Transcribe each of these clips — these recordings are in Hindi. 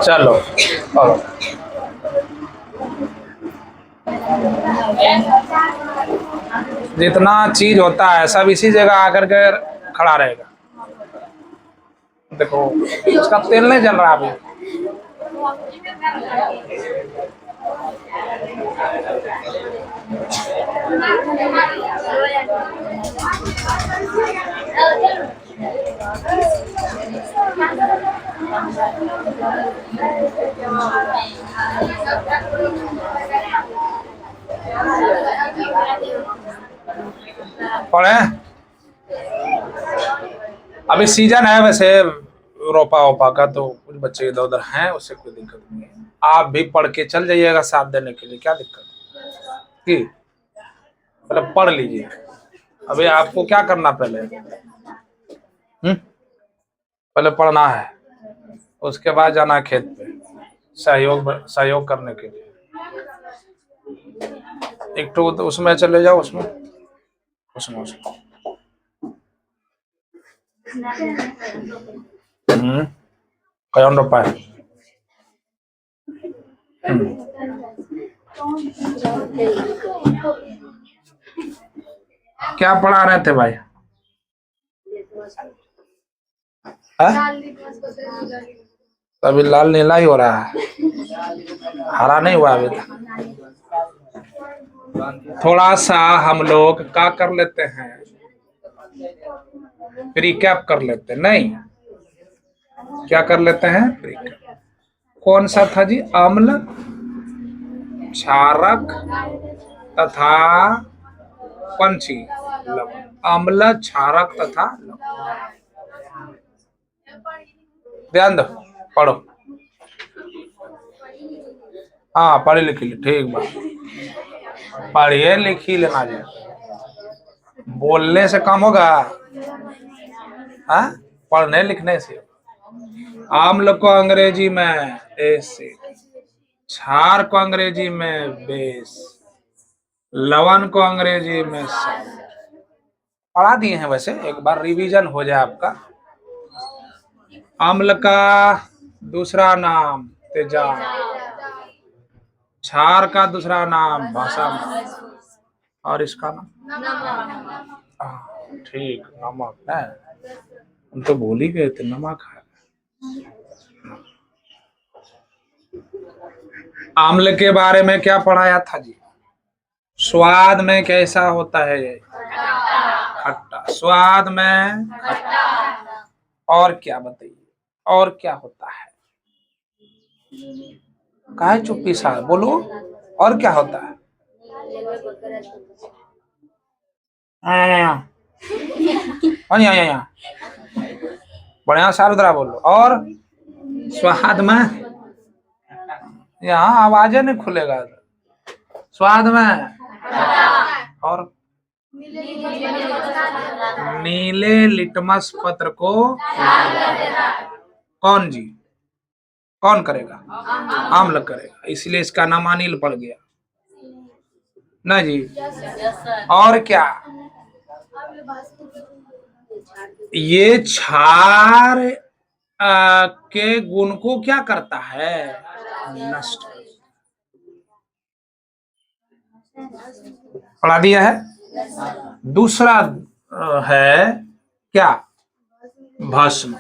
चलो और जितना चीज होता है सब इसी जगह आकर के खड़ा रहेगा। देखो उसका तेल नहीं जल रहा अभी। पढ़े अभी सीजन है वैसे रोपा ओपा का, तो कुछ बच्चे इधर उधर हैं, उससे कोई दिक्कत नहीं है। आप भी पढ़ के चल जाइएगा साथ देने के लिए, क्या दिक्कत की। पहले पढ़ लीजिए। अभी आपको क्या करना पहले पहले पढ़ना है, उसके बाद जाना है खेत पे सहयोग करने के लिए। एक तो उसमें चले जाओ, उसमें उसमें उसमें कौन रोपा है? क्या पढ़ा रहे थे भाई? अभी लाल नीला ही हो रहा है, हरा नहीं हुआ अभी तक। थोड़ा सा हम लोग क्या कर लेते हैं, रिकैप कर लेते हैं। नहीं, क्या कर लेते हैं? रिकैप। कौन सा था जी? अम्ल, क्षारक तथा पंछी लवण। अम्ल, क्षारक तथा लवण। ध्यान दो, पढ़ो। हाँ पढ़ी लिखी, ठीक बात। पढ़िए लिखी लेना जी, बोलने से कम होगा, हाँ पढ़ने लिखने से। आम्ल को अंग्रेजी में एसिड, क्षार को अंग्रेजी में बेस, लवण को अंग्रेजी में सॉल्ट। पढ़ा दिए हैं वैसे, एक बार रिवीजन हो जाए आपका। अम्ल का दूसरा नाम तेजाब, क्षार का दूसरा नाम भस्म, और इसका नाम ठीक नमक है। हम तो भूल ही गए थे नमक है। अम्ल के बारे में क्या पढ़ाया था जी? स्वाद में कैसा होता है ये? खट्टा। स्वाद में खट्टा। और क्या बताइए, और क्या होता है? काहे चुप्पी सा बोलो, और क्या होता है? बढ़िया सारुद्रा बोलो। और स्वाद में, यहाँ आवाजें नहीं खुलेगा। स्वाद में और नीले लिटमस पत्र को कौन जी, कौन करेगा? आम्ल करेगा, इसलिए इसका नाम अनिल पड़ गया ना जी। और क्या? ये क्षार के गुण को क्या करता है? नष्ट। पढ़ा दिया है। दूसरा है क्या? भस्म।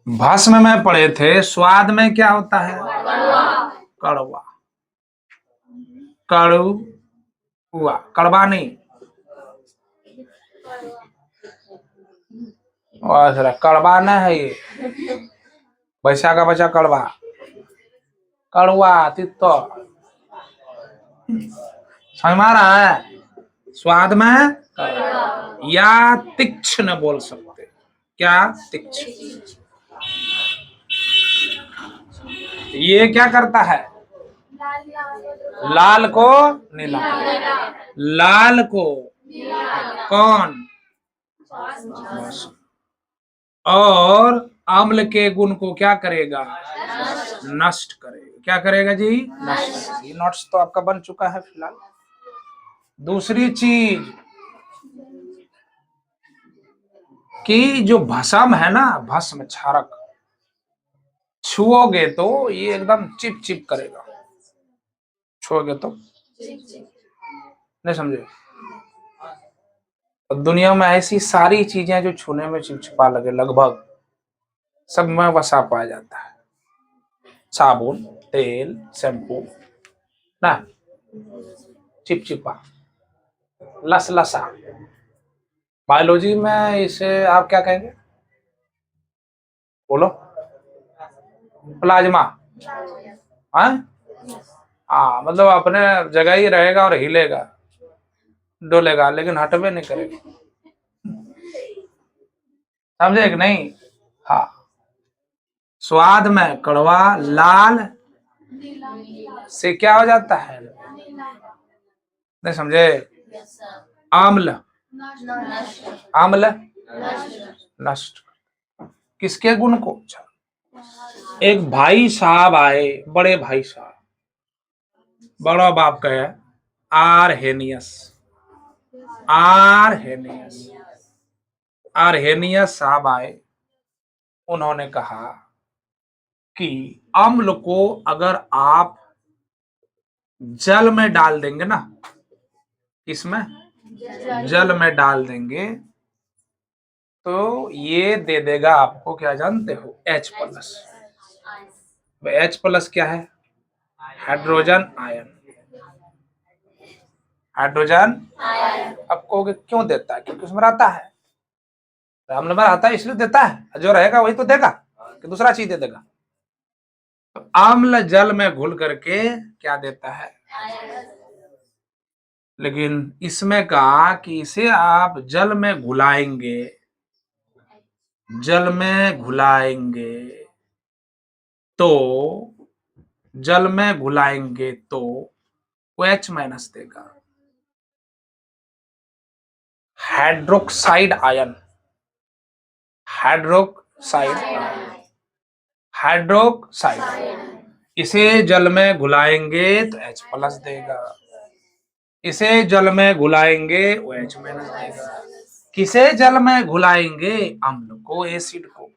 भस्म में पढ़े थे। स्वाद में क्या होता है? कड़वा। कड़वा, कड़वा नहीं, कड़वा न है ये, वैसा का बच्चा कड़वा, कड़वा तितो समझ में आ रहा है? स्वाद में या तीक्ष्ण बोल सकते, क्या? तीक्ष्ण। ये क्या करता है? लाल को नीला, लाल को कौन? और अम्ल के गुण को क्या करेगा? नष्ट करेगा। क्या करेगा जी? नष्ट। ये नोट्स तो आपका बन चुका है फिलहाल। दूसरी चीज, कि जो भस्म है ना, भस्म क्षारक, छुओगे तो ये एकदम चिप चिप करेगा, छुओगे तो, नहीं समझे। और दुनिया में ऐसी सारी चीजें जो छूने में चिपचिपा लगे, लगभग सब में वसा पाया जाता है। साबुन, तेल, शैम्पू ना, चिपचिपा, लसलसा। बायोलॉजी में इसे आप क्या कहेंगे, बोलो। प्लाज्मा। हाँ, मतलब अपने जगह ही रहेगा और हिलेगा, डोलेगा, लेकिन हटवे नहीं करेगा, समझे कि नहीं। हाँ, स्वाद में कड़वा, लाल से क्या हो जाता है, नहीं समझे। आम्ल, आम्ल नष्ट, किसके गुण को। एक भाई साहब आए, बड़े भाई साहब, बड़ा बाप का है, आरहेनियस, आरहेनियस, आरहेनियस साहब आए। उन्होंने कहा कि अम्ल को अगर आप जल में डाल देंगे ना, इसमें जल में डाल देंगे तो ये दे देगा आपको, क्या जानते हो, H+। H+ क्या है, हाइड्रोजन आयन, हाइड्रोजन अब कहोगे क्यों देता है, क्योंकि उसमें रहता है, अम्ल में रहता है इसलिए देता है, जो रहेगा वही तो देगा, कि दूसरा चीज दे देगा। तो अम्ल जल में घुल करके क्या देता है, लेकिन इसमें कहा कि इसे आप जल में घुलाएंगे, जल में घुलाएंगे तो, जल में घुलाएंगे तो वो H- देगा, हाइड्रोक्साइड आयन, हाइड्रोक्साइड, हाइड्रोक्साइड। इसे जल में घुलाएंगे तो H+ देगा, इसे जल में घुलाएंगे वो H- देगा। किसे जल में घुलाएंगे, अम्ल को, एसिड को,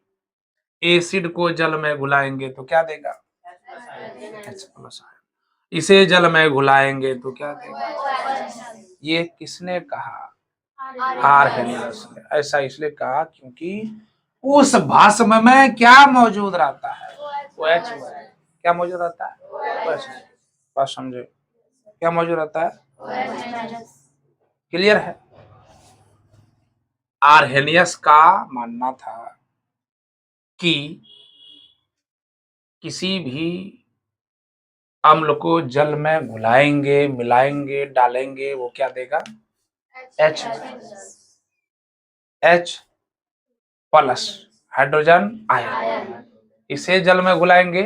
एसिड को जल में घुलाएंगे तो क्या देगा, H+। इसे जल में घुलाएंगे तो क्या देगा, ये किसने कहा, आरहेनियस ने। ऐसा इसलिए कहा क्योंकि उस भस्म में क्या मौजूद रहता है, वो H क्या मौजूद रहता है, वो H। बात समझे, क्या मौजूद रहता है, क्लियर है। आरहेनियस का मानना था कि किसी भी अम्ल को जल में घुलाएंगे, मिलाएंगे, डालेंगे, वो क्या देगा, H, H+, हाइड्रोजन आयन। इसे जल में घुलाएंगे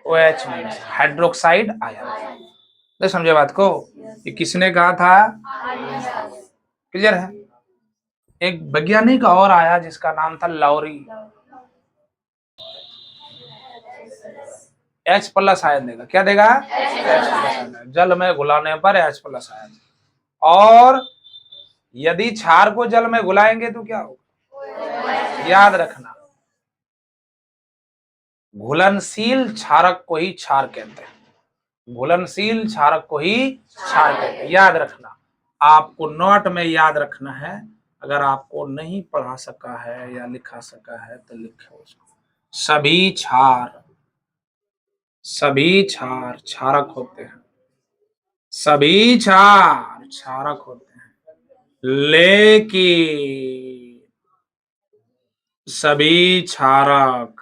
ओ H-, हाइड्रोक्साइड आयन। तो समझे बात को, ये किसने कहा था, क्लियर है। एक वैज्ञानिक और आया जिसका नाम था लॉरी, H+ आयन देगा, क्या देगा, H+, जल में घुलाने पर H+ आयन। और यदि क्षार को जल में घुलाएंगे तो क्या होगा, याद रखना, घुलनशील क्षारक को ही क्षार कहते हैं, घुलनशील क्षारक को ही क्षार कहते हैं, याद रखना। आपको नोट में याद रखना है, अगर आपको नहीं पढ़ा सका है या लिखा सका है तो लिखो उसको। सभी क्षार, सभी क्षार क्षारक होते हैं, सभी क्षार क्षारक होते हैं, लेकिन सभी क्षारक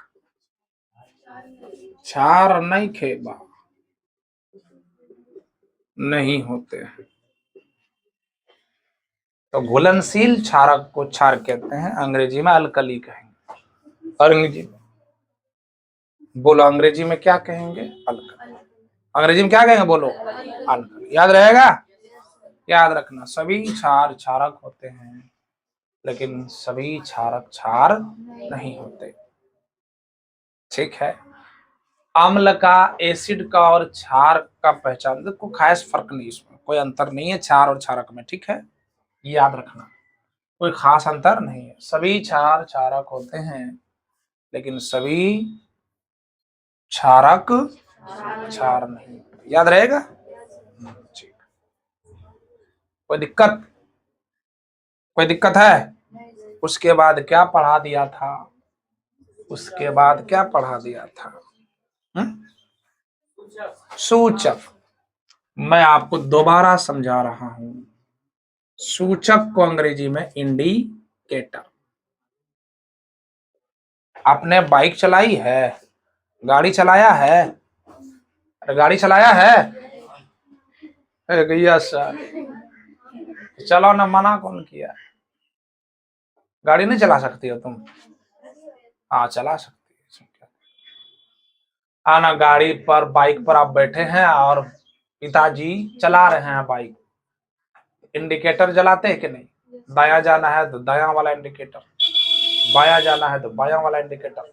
क्षार नहीं खेबा नहीं होते हैं। तो घुलनशील क्षारक को क्षार कहते हैं, अंग्रेजी में अल्कली कहेंगे, और अंग्रेजी में बोलो, अंग्रेजी में क्या कहेंगे, अल्कली। अंग्रेजी में क्या कहेंगे, बोलो, अल्कली। याद रहेगा, याद रखना, सभी क्षार क्षारक होते हैं लेकिन सभी क्षारक क्षार नहीं होते, ठीक है। अम्ल का, एसिड का और क्षार का पहचान, देखो खास फर्क नहीं, इसमें कोई अंतर नहीं है क्षार और क्षारक में, ठीक है, ये याद रखना। कोई खास अंतर नहीं है, सभी क्षार क्षारक होते हैं, लेकिन सभी क्षारक क्षार नहीं। याद रहेगा? ठीक। कोई दिक्कत? कोई दिक्कत है? उसके बाद क्या पढ़ा दिया था? उसके बाद क्या पढ़ा दिया था? सूचक। मैं आपको दोबारा समझा रहा हूं, सूचक को अंग्रेजी में इंडिकेटर। आपने बाइक चलाई है, गाड़ी चलाया है? अरे गाड़ी चलाया है? Yes sir. चलो ना, मना कौन किया? गाड़ी नहीं चला सकती हो तुम? हाँ चला सकती है। आना, गाड़ी पर, बाइक पर आप बैठे हैं और पिताजी चला रहे हैं बाइक, इंडिकेटर जलाते हैं कि नहीं? दाया जाना है तो दाया वाला इंडिकेटर, बाया जाना है तो बाया वाला इंडिकेटर।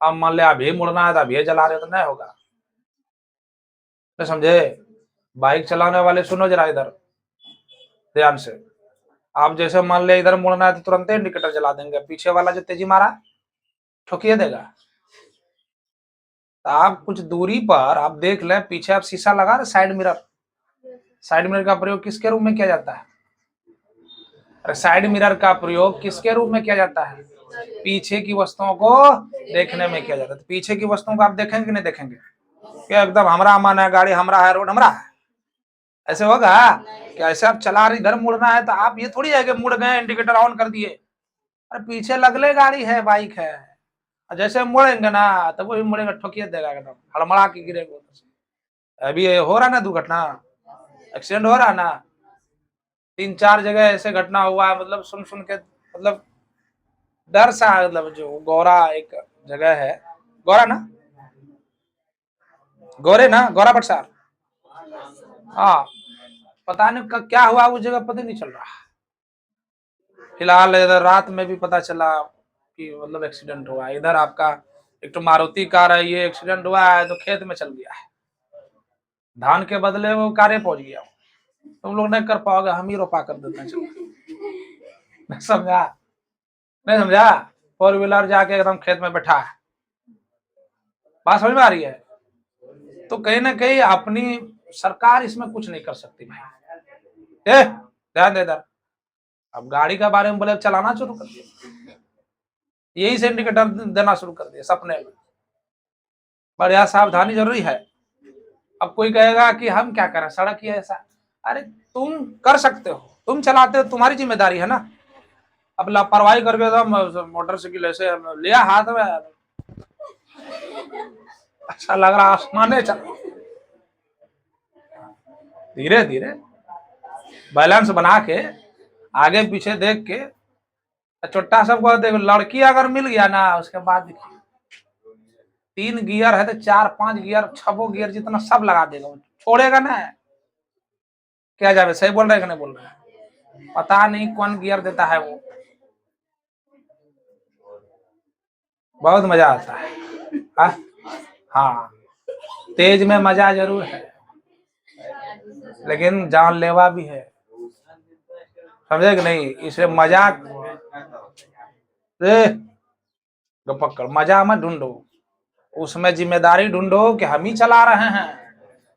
अब मान लिया अभी मुड़ना है तो अभी जला रहे तो नहीं होगा। तो समझे? बाइक चलाने वाले सुनो जरा इधर ध्यान से। आप जैसे मान लिया इधर मुड़ना है तो तुरंत इंडिकेटर जला देंगे, पीछे वाला जो तेजी मारा ठोकिए देगा। तो आप कुछ दूरी पर आप देख लें, पीछे आप शीशा लगा रहे, साइड मिरर। साइड मिरर का प्रयोग किसके रूप में किया जाता है? अरे साइड मिरर का प्रयोग किसके रूप में किया जाता है? पीछे की वस्तुओं को देखने में किया जाता है। तो पीछे की वस्तुओं को आप देखेंगे कि नहीं देखेंगे? क्या एकदम हमरा मन है, गाड़ी हमरा है, रोड हमरा है, ऐसे होगा क्या? ऐसे आप चला रहे, इधर मुड़ना है तो आप ये थोड़ी है कि मुड़ गए इंडिकेटर ऑन कर दिए। अरे पीछे लगले गाड़ी है, बाइक है, जैसे मुड़ेंगे ना तो वो भी मुड़ेगा, ठोकिए देगा एकदम, हड़मड़ा के गिरेगा। अभी हो रहा ना दुर्घटना, एक्सीडेंट हो रहा ना, 3-4 जगह ऐसे घटना हुआ है, मतलब सुन सुन के मतलब डर सा। मतलब जो गौरा एक जगह है, गौरा ना, गौरे ना, गौरा बटसार, हाँ, पता नहीं क्या हुआ उस जगह, पता नहीं चल रहा। फिलहाल इधर रात में भी पता चला कि मतलब एक्सीडेंट हुआ। इधर आपका एक तो मारुति कार है, ये एक्सीडेंट हुआ है तो खेत में चल गया है, धान के बदले वो कारे पहुंच गया। तुम लोग नहीं कर पाओगे, हम ही रोपा कर देते हैं। चलो समझा? नहीं समझा? 4 व्हीलर जाके एकदम खेत में बैठा है। बात समझ में आ रही है? तो कहीं ना कहीं अपनी सरकार इसमें कुछ नहीं कर सकती भाई। ध्यान दे इधर। अब गाड़ी का बारे में बोले, चलाना शुरू कर दिया, यही से इंडिकेटर देना शुरू कर दिया सपने में। पर यह सावधानी जरूरी है। अब कोई कहेगा कि हम क्या करें, सड़क ही ऐसा। अरे तुम कर सकते हो, तुम चलाते हो, तुम्हारी जिम्मेदारी है ना। अब लापरवाही करके तो मोटरसाइकिल ऐसे लिया हाथ में, अच्छा लग रहा, आसमाने चल, धीरे धीरे बैलेंस बना के, आगे पीछे देख के, छोटा सबको देखो। लड़की अगर मिल गया ना, उसके बाद देखिए 3 गियर है तो 4-5 गियर, 6 गियर जितना सब लगा देगा, छोड़ेगा ना। क्या जावे, सही बोल रहे हैं कि नहीं बोल रहे हैं? पता नहीं कौन गियर देता है वो, बहुत मजा आता है। हाँ हाँ, तेज में मजा जरूर है, लेकिन जानलेवा भी है, समझे कि नहीं? इसे मजाक पकड़, मजा मत ढूंढो, उसमें जिम्मेदारी ढूंढो कि हम ही चला रहे हैं,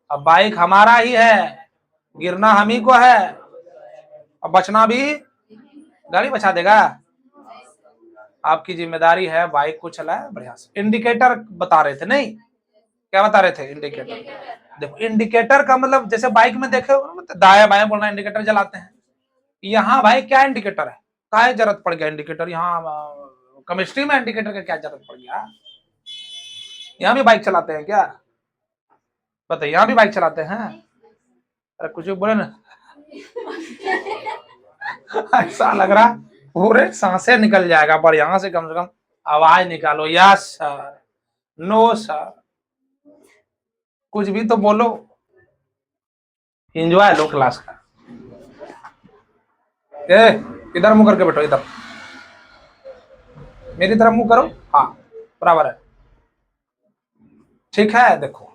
अब बाइक हमारा ही है, गिरना हम ही को है, अब बचना भी गाड़ी बचा देगा। आपकी जिम्मेदारी है बाइक को चलाए बढ़िया से। इंडिकेटर बता रहे थे नहीं, क्या बता रहे थे? इंडिकेटर। देखो इंडिकेटर का मतलब जैसे बाइक में देखे दाया बाया बोलना, इंडिकेटर जलाते हैं। यहाँ भाई क्या इंडिकेटर है, क्या जरूरत पड़ गया इंडिकेटर? यहाँ केमिस्ट्री में इंडिकेटर का क्या जरूरत पड़ गया? यहाँ भी बाइक चलाते हैं क्या? बताइए, यहाँ भी बाइक चलाते हैं? अरे कुछ बोले ना। ऐसा लग रहा पूरे सांसें निकल जाएगा, पर यहाँ से कम आवाज निकालो। यस सर, नो सर, कुछ भी तो बोलो, एंजॉय लो क्लास का। इधर मुंह करके बैठो, इधर मेरी तरफ मुंह करो, हाँ बराबर है, ठीक है। देखो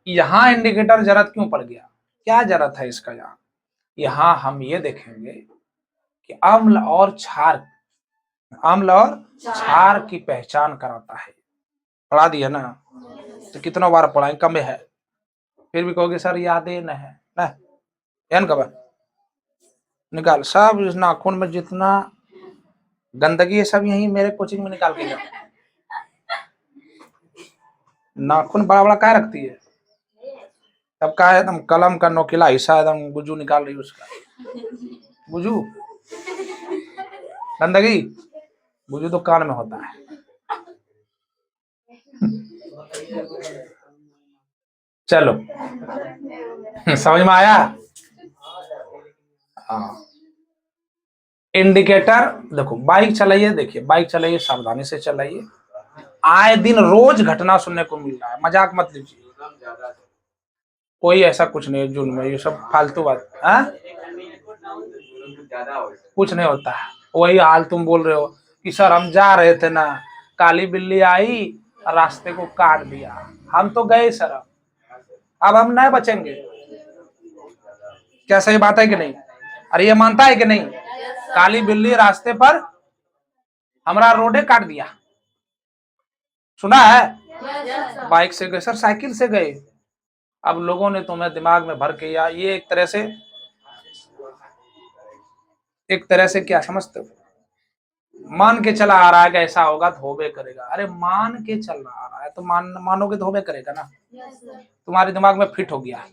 यहाँ इंडिकेटर जरूरत क्यों पड़ गया, क्या जरूरत है इसका? यहाँ यहाँ हम ये देखेंगे कि अम्ल और क्षार की पहचान कराता है। पढ़ा दिया ना, तो कितना बार पढ़ाए, कम है, फिर भी कहोगे सर यादें न है ना, एन कब निकाल सब इस नाखून में जितना गंदगी है सब यही मेरे कोचिंग में निकाल के जाओ। नाखून बड़ा बड़ा क्या रखती है, तब का है एकदम कलम का नोकीला हिस्सा एकदम गुजू निकाल रही है उसका, गुजू गंदगी, गुजू तो कान में होता है। चलो समझ में आया। हाँ, इंडिकेटर देखो, बाइक चलाइए, देखिए बाइक चलाइए सावधानी से चलाइए, आए दिन रोज घटना सुनने को मिल रहा है, मजाक मत लीजिए, कोई ऐसा कुछ नहीं है जुर्म में, ये सब फालतू बात है, कुछ नहीं होता है। वही हाल तुम बोल रहे हो कि सर हम जा रहे थे ना, काली बिल्ली आई रास्ते को काट दिया, हम तो गए सर, अब हम नहीं बचेंगे। क्या सही बात है कि नहीं? अरे ये मानता है कि नहीं, काली बिल्ली रास्ते पर हमारा रोडे काट दिया, सुना है? बाइक से गए सर, साइकिल से गए। अब लोगों ने तुम्हें दिमाग में भर के, या ये एक तरह से क्या समझते हो, मान के चला आ रहा है कि ऐसा होगा तो होबे करेगा। अरे मान के चल रहा है तो मानोगे तो होबे करेगा ना, तुम्हारे दिमाग में फिट हो गया।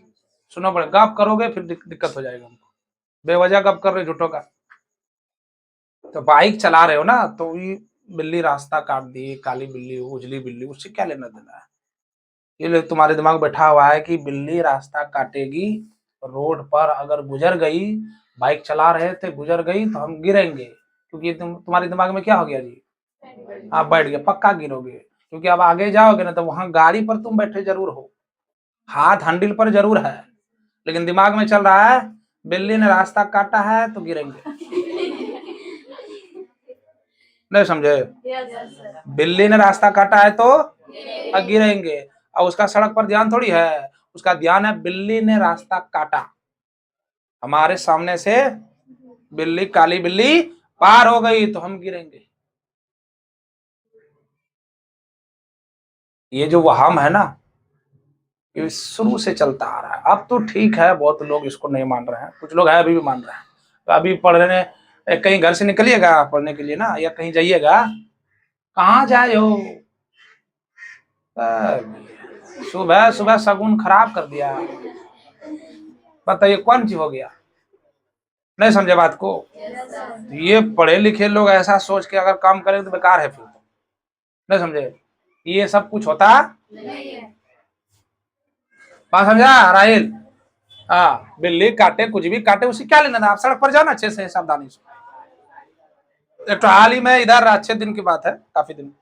सुनो बड़े, गप करोगे फिर दिक्कत हो जाएगा हमको, बेवजह गप कर रहे झूठों का। तो बाइक चला रहे हो ना, तो ये बिल्ली रास्ता काट दी, काली बिल्ली उजली बिल्ली, उससे क्या लेना देना है। ये तुम्हारे दिमाग में बैठा हुआ है कि बिल्ली रास्ता काटेगी, रोड पर अगर गुजर गई, बाइक चला रहे थे गुजर गई तो हम गिरेंगे, क्योंकि तुम्हारे दिमाग में क्या हो गया जी, आप बैठ गए, पक्का गिरोगे, क्योंकि अब आगे जाओगे ना तो वहां गाड़ी पर तुम बैठे जरूर हो, हाथ हैंडल पर जरूर है, लेकिन दिमाग में चल रहा है बिल्ली ने रास्ता काटा है तो गिरेंगे। नहीं समझे? बिल्ली ने रास्ता काटा है तो गिरेंगे, और उसका सड़क पर ध्यान थोड़ी है, उसका ध्यान है बिल्ली ने रास्ता काटा, हमारे सामने से बिल्ली, काली बिल्ली पार हो गई तो हम गिरेंगे। ये जो वहम है ना, ये शुरू से चलता आ रहा है, अब तो ठीक है, बहुत लोग इसको नहीं मान रहे हैं, कुछ लोग है अभी भी मान रहे हैं। तो अभी पढ़ने कहीं घर से निकलिएगा पढ़ने के लिए ना, या कहीं जाइएगा, कहाँ जाए हो, सुबह सुबह शगुन खराब कर दिया, बताइए कौन चीज हो गया। नहीं समझे बात को? ये पढ़े लिखे लोग ऐसा सोच के अगर काम करें तो बेकार है फिर, नहीं समझे? ये सब कुछ होता बात समझा राहिल? हाँ, बिल्ली काटे कुछ भी काटे, उसे क्या लेना था, आप सड़क पर जाना अच्छे से सावधानी से। एक तो हाल ही में इधर अच्छे दिन की बात है, काफी दिन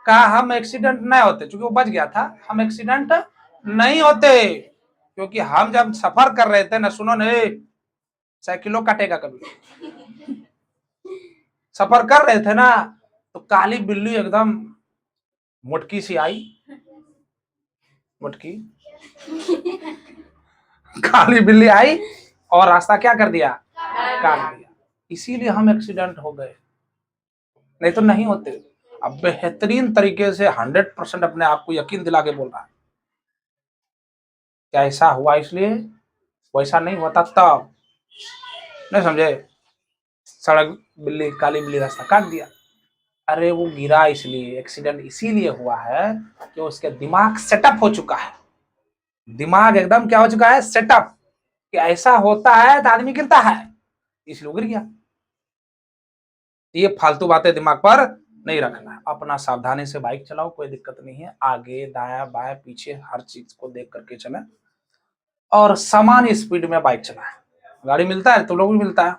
का, हम एक्सीडेंट नहीं होते, क्योंकि वो बच गया था, हम एक्सीडेंट नहीं होते, क्योंकि हम जब सफर कर रहे थे ना, सुनो ने, साइकिलों काटेगा कभी, सफर कर रहे थे ना, तो काली बिल्ली एकदम मुटकी सी आई, मुटकी काली बिल्ली आई और रास्ता क्या कर दिया, काट दिया, इसीलिए हम एक्सीडेंट हो गए, नहीं तो नहीं होते। अब बेहतरीन तरीके से 100% अपने आप को यकीन दिला के बोल रहा है, क्या ऐसा हुआ इसलिए, वैसा नहीं होता तब, नहीं समझे? सड़क, बिल्ली, काली बिल्ली रास्ता काट दिया, अरे वो गिरा इसलिए, एक्सीडेंट इसीलिए हुआ है कि उसके दिमाग सेटअप हो चुका है, दिमाग एकदम क्या हो चुका है, सेटअप, कि ऐसा होता है तो आदमी गिरता है, इसलिए गिर गया। ये फालतू बातें दिमाग पर नहीं रखना है, अपना सावधानी से बाइक चलाओ, कोई दिक्कत नहीं है, आगे दाया बाया पीछे हर चीज को देख करके चले, और सामान्य स्पीड में बाइक चलाए, गाड़ी मिलता है तो लोग भी मिलता है,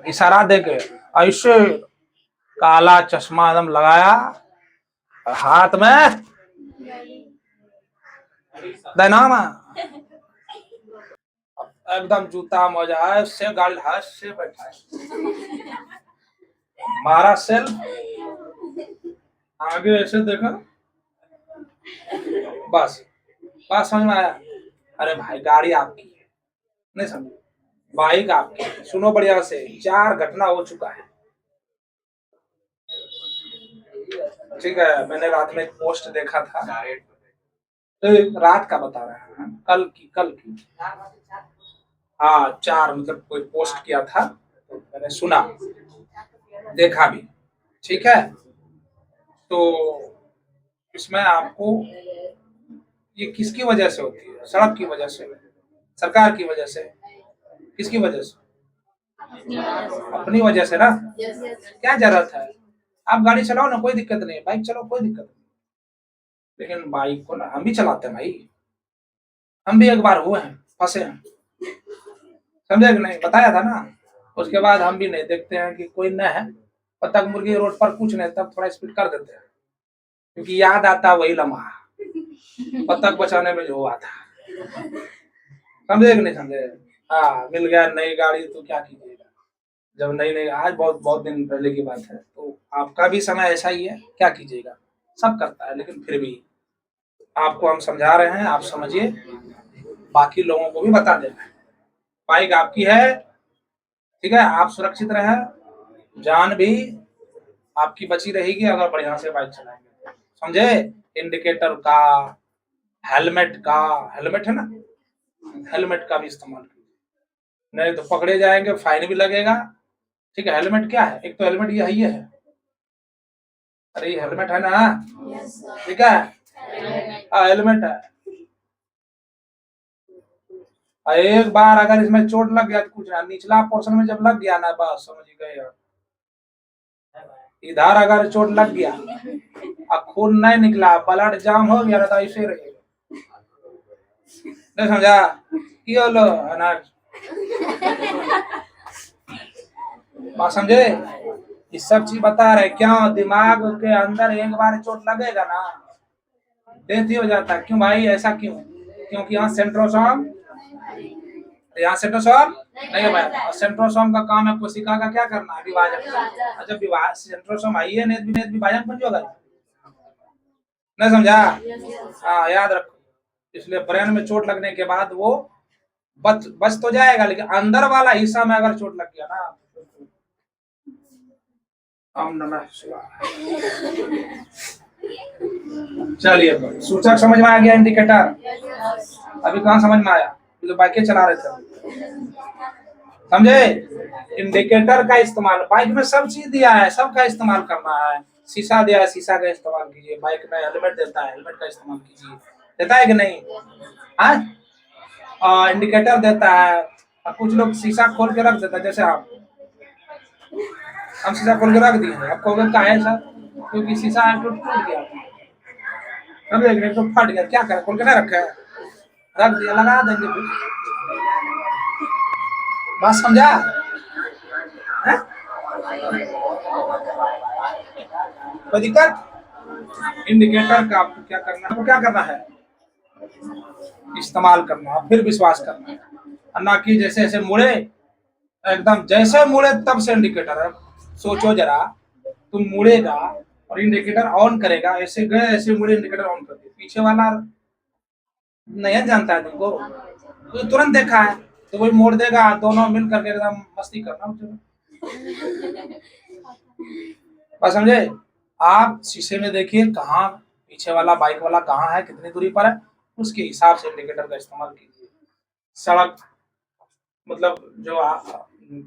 इशारा दे के ऐसे, काला चश्मा एकदम लगाया, हाथ में दनामा, एकदम जूता मोजा है, से गाड़ी हाथ से बैठा है, मारा सेल, आगे ऐसे देखा, बस, बात समझ में आया? अरे भाई गाड़ी आपकी है, नहीं समझे, बाइक आपकी, सुनो बढ़िया से, 4 घटना हो चुका है। ठीक है, मैंने रात में एक पोस्ट देखा था, तो रात का बता रहे हैं, कल की हाँ 4, मतलब कोई पोस्ट किया था, तो मैंने सुना, देखा भी। ठीक है, तो इसमें आपको, ये किसकी वजह से होती है? सड़क की वजह से, सरकार की वजह से, किसकी वजह से? अपनी वजह से ना। क्या जरूरत है, आप गाड़ी चलाओ ना, कोई दिक्कत नहीं, बाइक चलाओ कोई दिक्कत नहीं, लेकिन बाइक को ना हम भी चलाते हैं भाई, हम भी एक बार हुए हैं, फंसे हैं, समझे कि नहीं, बताया था ना। उसके बाद हम भी नहीं देखते हैं कि कोई न है, पतंग मुर्गी रोड पर कुछ नहीं, तब थोड़ा स्पीड कर देते हैं, क्योंकि याद आता वही लम्हा पतंग बचाने में जो हुआ था, समझे कि नहीं समझे। हाँ, मिल गया नई गाड़ी तो क्या कीजिएगा, जब नई नई, आज बहुत बहुत दिन पहले की बात है, तो आपका भी समय ऐसा ही है, क्या कीजिएगा, सब करता है, लेकिन फिर भी आपको हम समझा रहे हैं, आप समझिए, बाकी लोगों को भी बता देना है, बाइक आपकी है, ठीक है, आप सुरक्षित रहे, जान भी आपकी बची रहेगी अगर बढ़िया से बाइक चलाएंगे, समझे। इंडिकेटर का, हेलमेट का, हेलमेट है ना, हेलमेट का भी इस्तेमाल कीजिए, नहीं तो पकड़े जाएंगे, फाइन भी लगेगा। ठीक है, हेलमेट क्या है, एक तो हेलमेट यही है, अरे ये हेलमेट है ना, ठीक है, हेलमेट है, एक बार अगर इसमें चोट लग गया तो कुछ ना, निचला पोर्शन में जब लग गया ना, बस समझ गए, इधर अगर चोट लग गया और खून नहीं निकला, ब्लड जाम हो गया तो ऐसे रहेगा, नहीं समझा, की होलो अनाज, बात समझे। ये सब चीज बता रहे, क्यों दिमाग के अंदर एक बार चोट लगेगा ना, डेथ ही हो जाता है। क्यों भाई, ऐसा क्यों? क्योंकि यहाँ सेंट्रोसोम, यहाँ सेंट्रोसोम नहीं है भाई, और सेंट्रोसोम का काम है कोशिका का क्या करना है, विभाजन, जब विभाजन सेंट्रोसोम आई है नहीं, विभाजन बन जाएगा, नहीं समझा। हाँ, याद रखो, इसलिए ब्रेन में चोट लगने के बाद वो बच तो जाएगा, लेकिन अंदर वाला हिस्सा में अगर चोट लग गया ना, ओम नमः शिवाय। चलिए, सूचक समझ में आ गया, इंडिकेटर अभी कहाँ समझ में आया, तो बाइकें चला रहे थे, समझे। इंडिकेटर का इस्तेमाल बाइक में सब चीज दिया है, सबका इस्तेमाल करना है, शीशा दिया है, शीशा का इस्तेमाल कीजिए, बाइक में हेलमेट देता है, हेलमेट का इस्तेमाल कीजिए, देता है कि नहीं, हाँ, इंडिकेटर देता है, और कुछ लोग शीशा खोल के रख देता है, जैसे हम शीशा खोल के रख दिए, आप कहोगे का है सर, क्योंकि शीशा टूट गया, समझे, तो फट गया, क्या करें, खोल के नहीं रखा है, रख दिया, लगा देंगे फिर, बात समझा है? कोई दिक्कत? इंडिकेटर का आपको क्या करना है, आपको क्या करना है, इस्तेमाल करना है, फिर विश्वास करना है, ना कि जैसे ऐसे मुड़े, एकदम जैसे मुड़े तब से इंडिकेटर है, सोचो जरा, तुम मुड़ेगा और इंडिकेटर ऑन करेगा, ऐसे गए ऐसे मुड़े, इंडिकेटर ऑन कर दिया, पीछे वाला नहीं जानता है तुमको, तो तुरंत देखा है, तो वही मोड़ देगा, दोनों मिल करके एकदम मस्ती करना, बस समझे। आप शीशे में देखिए कहाँ पीछे वाला बाइक वाला कहाँ है, कितनी दूरी पर है, उसके हिसाब से इंडिकेटर का इस्तेमाल कीजिए। सड़क मतलब जो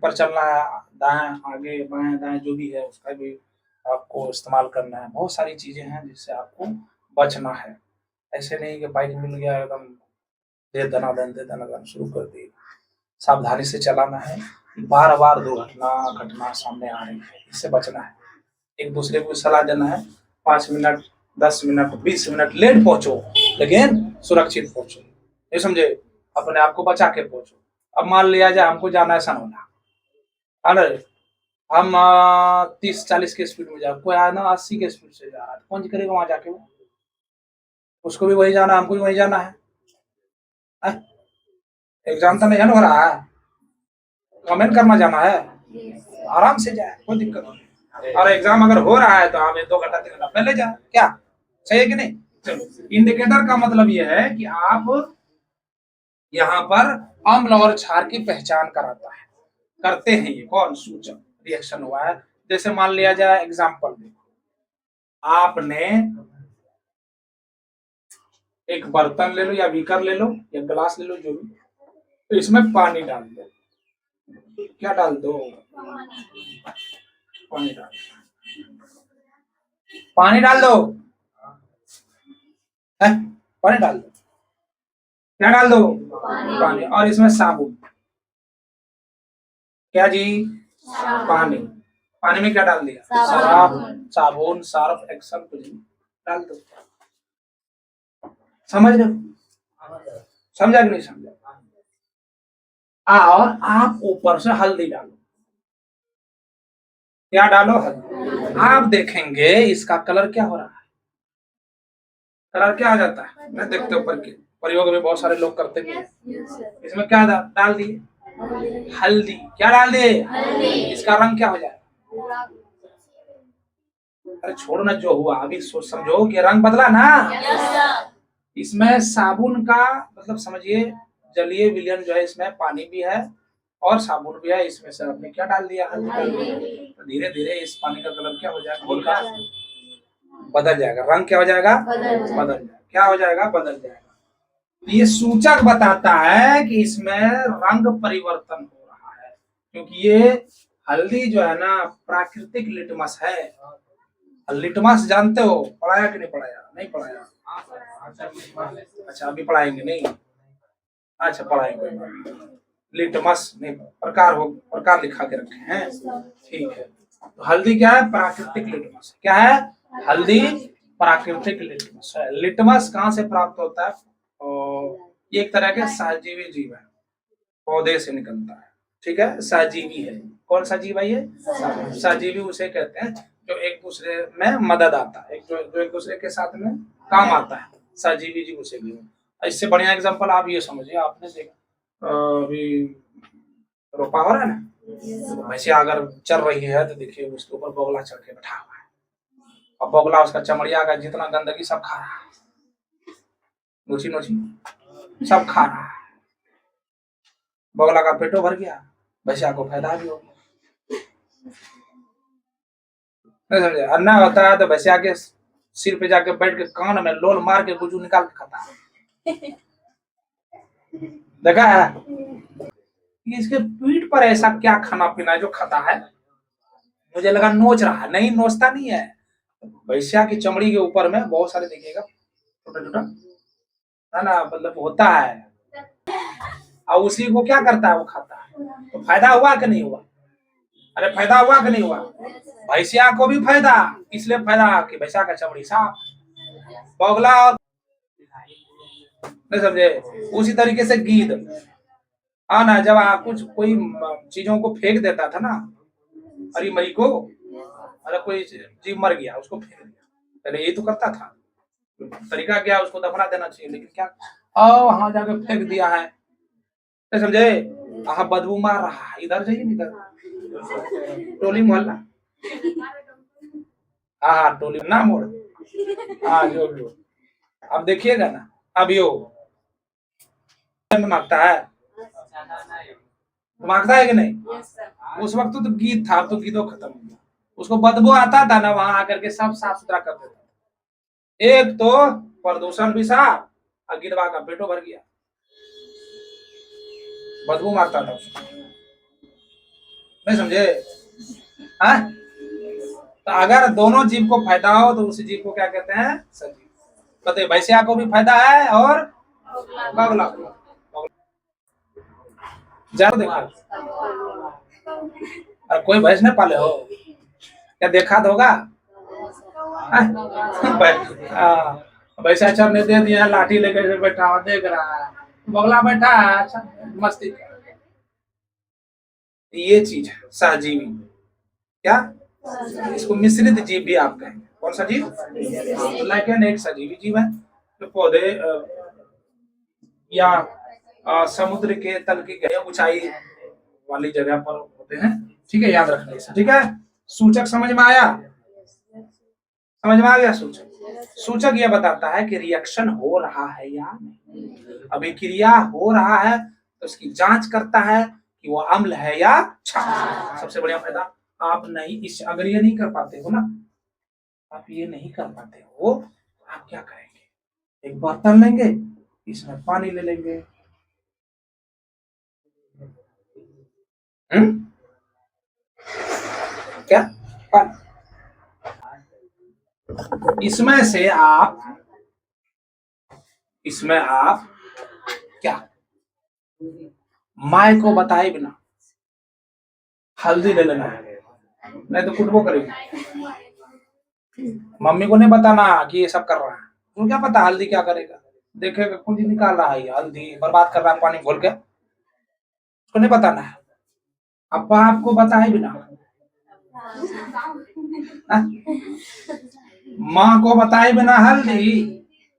पर चलना है, दाएं आगे बाएं दाएं जो भी है, उसका भी आपको इस्तेमाल करना है, बहुत सारी चीजें हैं जिससे आपको बचना है, ऐसे नहीं कि बाइक मिल गया एकदम दे दनादन शुरू कर दी, सावधानी से चलाना है, बार बार दुर्घटना घटना सामने आ रही है, इससे बचना है, एक दूसरे को सलाह देना है, 5 मिनट 10 मिनट 20 मिनट लेट पहुंचो, लेकिन सुरक्षित पहुंचो, ये समझे, अपने आप को बचा के पहुंचो। अब मान लिया जाए हमको जाना है सनौला, अरे हम 30-40 के स्पीड में जा, कोई है ना 80 के स्पीड से जा रहा है, कौन करेगा वहां जाके, उसको भी वही जाना है, हमको भी वही जाना है, एग्जाम तो नहीं हो रहा है, कमेंट करना जाना है, आराम से जाए, कोई दिक्कत नहीं, और एग्जाम अगर हो रहा है तो आप 2 घंटा 3 घंटा पहले जाए, क्या सही है कि नहीं। चलो, इंडिकेटर का मतलब यह है कि आप यहाँ पर अम्ल और क्षार की पहचान कराता है, करते हैं ये कौन? सूचक रिएक्शन हुआ है। जैसे मान लिया जाए एग्जाम्पल देखो, आपने एक बर्तन ले लो या बीकर ले लो या गिलास ले लो, जो भी, तो इसमें पानी डाल दो। क्या डाल दो? पानी डाल दो, पानी डाल दो, है? पानी डाल दो, क्या डाल दो? पानी। और इसमें साबुन, क्या जी? पानी। पानी में क्या डाल दिया? साबुन, सर्फ एक्सल कुछ डाल दो। समझ रहे हो? समझा कि नहीं समझा? और आप ऊपर से हल्दी डालो। क्या डालो? हल्दी। आप देखेंगे इसका कलर क्या हो रहा है? कलर क्या आ जाता है? मैं देखते ऊपर के प्रयोग में बहुत सारे लोग करते हैं। इसमें क्या डाल दिए? हल्दी। क्या डाल दिए? इसका रंग क्या हो जाएगा? अरे छोड़ो ना, जो हुआ अभी सोच समझो कि रंग बदला ना। इसमें साबुन का मतलब समझिए, जलीय विलयन जो है, इसमें पानी भी है और साबुन भी है, इसमें से आपने क्या डाल दिया? हल्दी डाल दिया। तो धीरे धीरे इस पानी का कलर क्या हो जाएगा? घोल का बदल जाएगा। रंग क्या हो जाएगा? बदल जाएगा। क्या हो जाएगा? बदल जाएगा। ये सूचक बताता है कि इसमें रंग परिवर्तन हो रहा है, क्योंकि ये हल्दी जो है ना प्राकृतिक लिटमस है। लिटमस जानते हो? पढ़ाया कि नहीं पढ़ाया? नहीं पढ़ाया? अच्छा अभी पढ़ाएंगे नहीं? अच्छा पढ़ाएंगे। लिटमस नहीं, प्रकार हो, प्रकार लिखा के रखे हैं, ठीक है। तो हल्दी क्या है? प्राकृतिक लिटमस। क्या है? हल्दी प्राकृतिक लिटमस है। लिटमस कहाँ से प्राप्त होता है? ये एक तरह के सहजीवी जीव है, पौधे से निकलता है, ठीक है। सहजीवी है। कौन सा जीव है ये? सहजीवी उसे कहते हैं जो एक दूसरे में मदद आता है, जो एक दूसरे के साथ में काम आता है, सहजीवी जीव उसे भी। इससे बढ़िया एग्जांपल आप ये समझिए, आपने देखा अभी रोपा हो रहा है ना, वैसे अगर चल रही है तो देखिए उसके ऊपर बगुला चढ़ के बैठा हुआ है, और बगुला उसका चमड़िया का जितना गंदगी सब खा रहा है, नोची नोची सब खा रहा है। बगुला का पेटो भर गया, भैंसिया को फायदा भी हो गया। नहीं समझे? अन्ना होता है तो भैंसिया के सिर पे जाके बैठ के कान में लोल मार के गुजू निकाल के खाता है। देखा है? इसके पीठ पर ऐसा क्या खाना पीना है जो खाता है? मुझे लगा नोच रहा है, नहीं नोचता नहीं है। भैंसिया की चमड़ी के ऊपर में बहुत सारे देखिएगा छोटा छोटा, है ना, मतलब होता है, और उसी को क्या करता है? वो खाता है। तो फायदा हुआ कि नहीं हुआ? अरे फायदा हुआ कि नहीं हुआ? भैंसिया को भी फायदा, इसलिए फायदा कि भैंसिया का चमड़ी साफ, बगुला नहीं समझे? उसी तरीके से गीद, हाँ ना, जब आप कुछ कोई चीजों को फेंक देता था ना, हरी मरी को, अरे कोई जीव मर गया उसको फेंक दिया, पहले यही तो करता था। तरीका क्या? उसको दफना देना चाहिए, लेकिन क्या वहां जाके फेंक दिया है, नहीं समझे? हाँ बदबू मार रहा है, इधर जाइए, इधर टोली मोहल्ला, हाँ टोली ना मोड़, हाँ जो अब देखिएगा ना, अब यो मांगता है, मांगता है कि नहीं? उस वक्त तो गीत था, अब तो गीतों खत्म हो गया। उसको बदबू आता था ना, वहां आकर के सब साफ सुथरा कर देता था। एक तो प्रदूषण भी साफ, और गिरवा का पेटो भर गया, बदबू मारता था उसको, नहीं समझे? हाँ, तो अगर दोनों जीव को फायदा हो तो उस जीव को क्या कहते हैं? सजीव। कहते भैंसिया को भी फायदा है और बगुला को। जाओ देखा, और कोई भैंस ने पाले हो क्या? देखा तो होगा। भैंसा चरने दे दिया, लाठी लेकर बैठा हुआ देख रहा है, बगुला बैठा है, अच्छा मस्ती कर। ये चीज है सहजीवी। क्या? इसको मिश्रित जीव भी आप कहेंगे। कौन सा जीव? लाइकेन एक सजीवी जीव है जो पौधे या समुद्र के तल की गहरी ऊंचाई वाली जगह पर होते हैं, ठीक है, याद रखना इसे, ठीक है। सूचक समझ में आया? समझ में आ गया सूचक? सूचक यह बताता है कि रिएक्शन हो रहा है या नहीं। अभिक्रिया हो रहा है तो उसकी जांच करता है कि वो अम्ल है या क्षार। सबसे बढ़िया फायदा आप नहीं इस अगर ये नहीं कर पाते हो ना, आप ये नहीं कर पाते हो, आप क्या करेंगे, एक बर्तन लेंगे, इसमें पानी ले लेंगे, क्या पानी, इसमें आप क्या माय को बताए बिना हल्दी ले लेना है, नहीं तो कुटबो करेगी। मम्मी को नहीं बताना कि ये सब कर रहा है, तुम क्या पता हल्दी क्या करेगा, देखेगा कुंडी निकाल रहा है, हल्दी बर्बाद कर रहा है पानी घोल के, उसको नहीं बताना है। अब आपको बताए बिना माँ को बताए बिना हल्दी,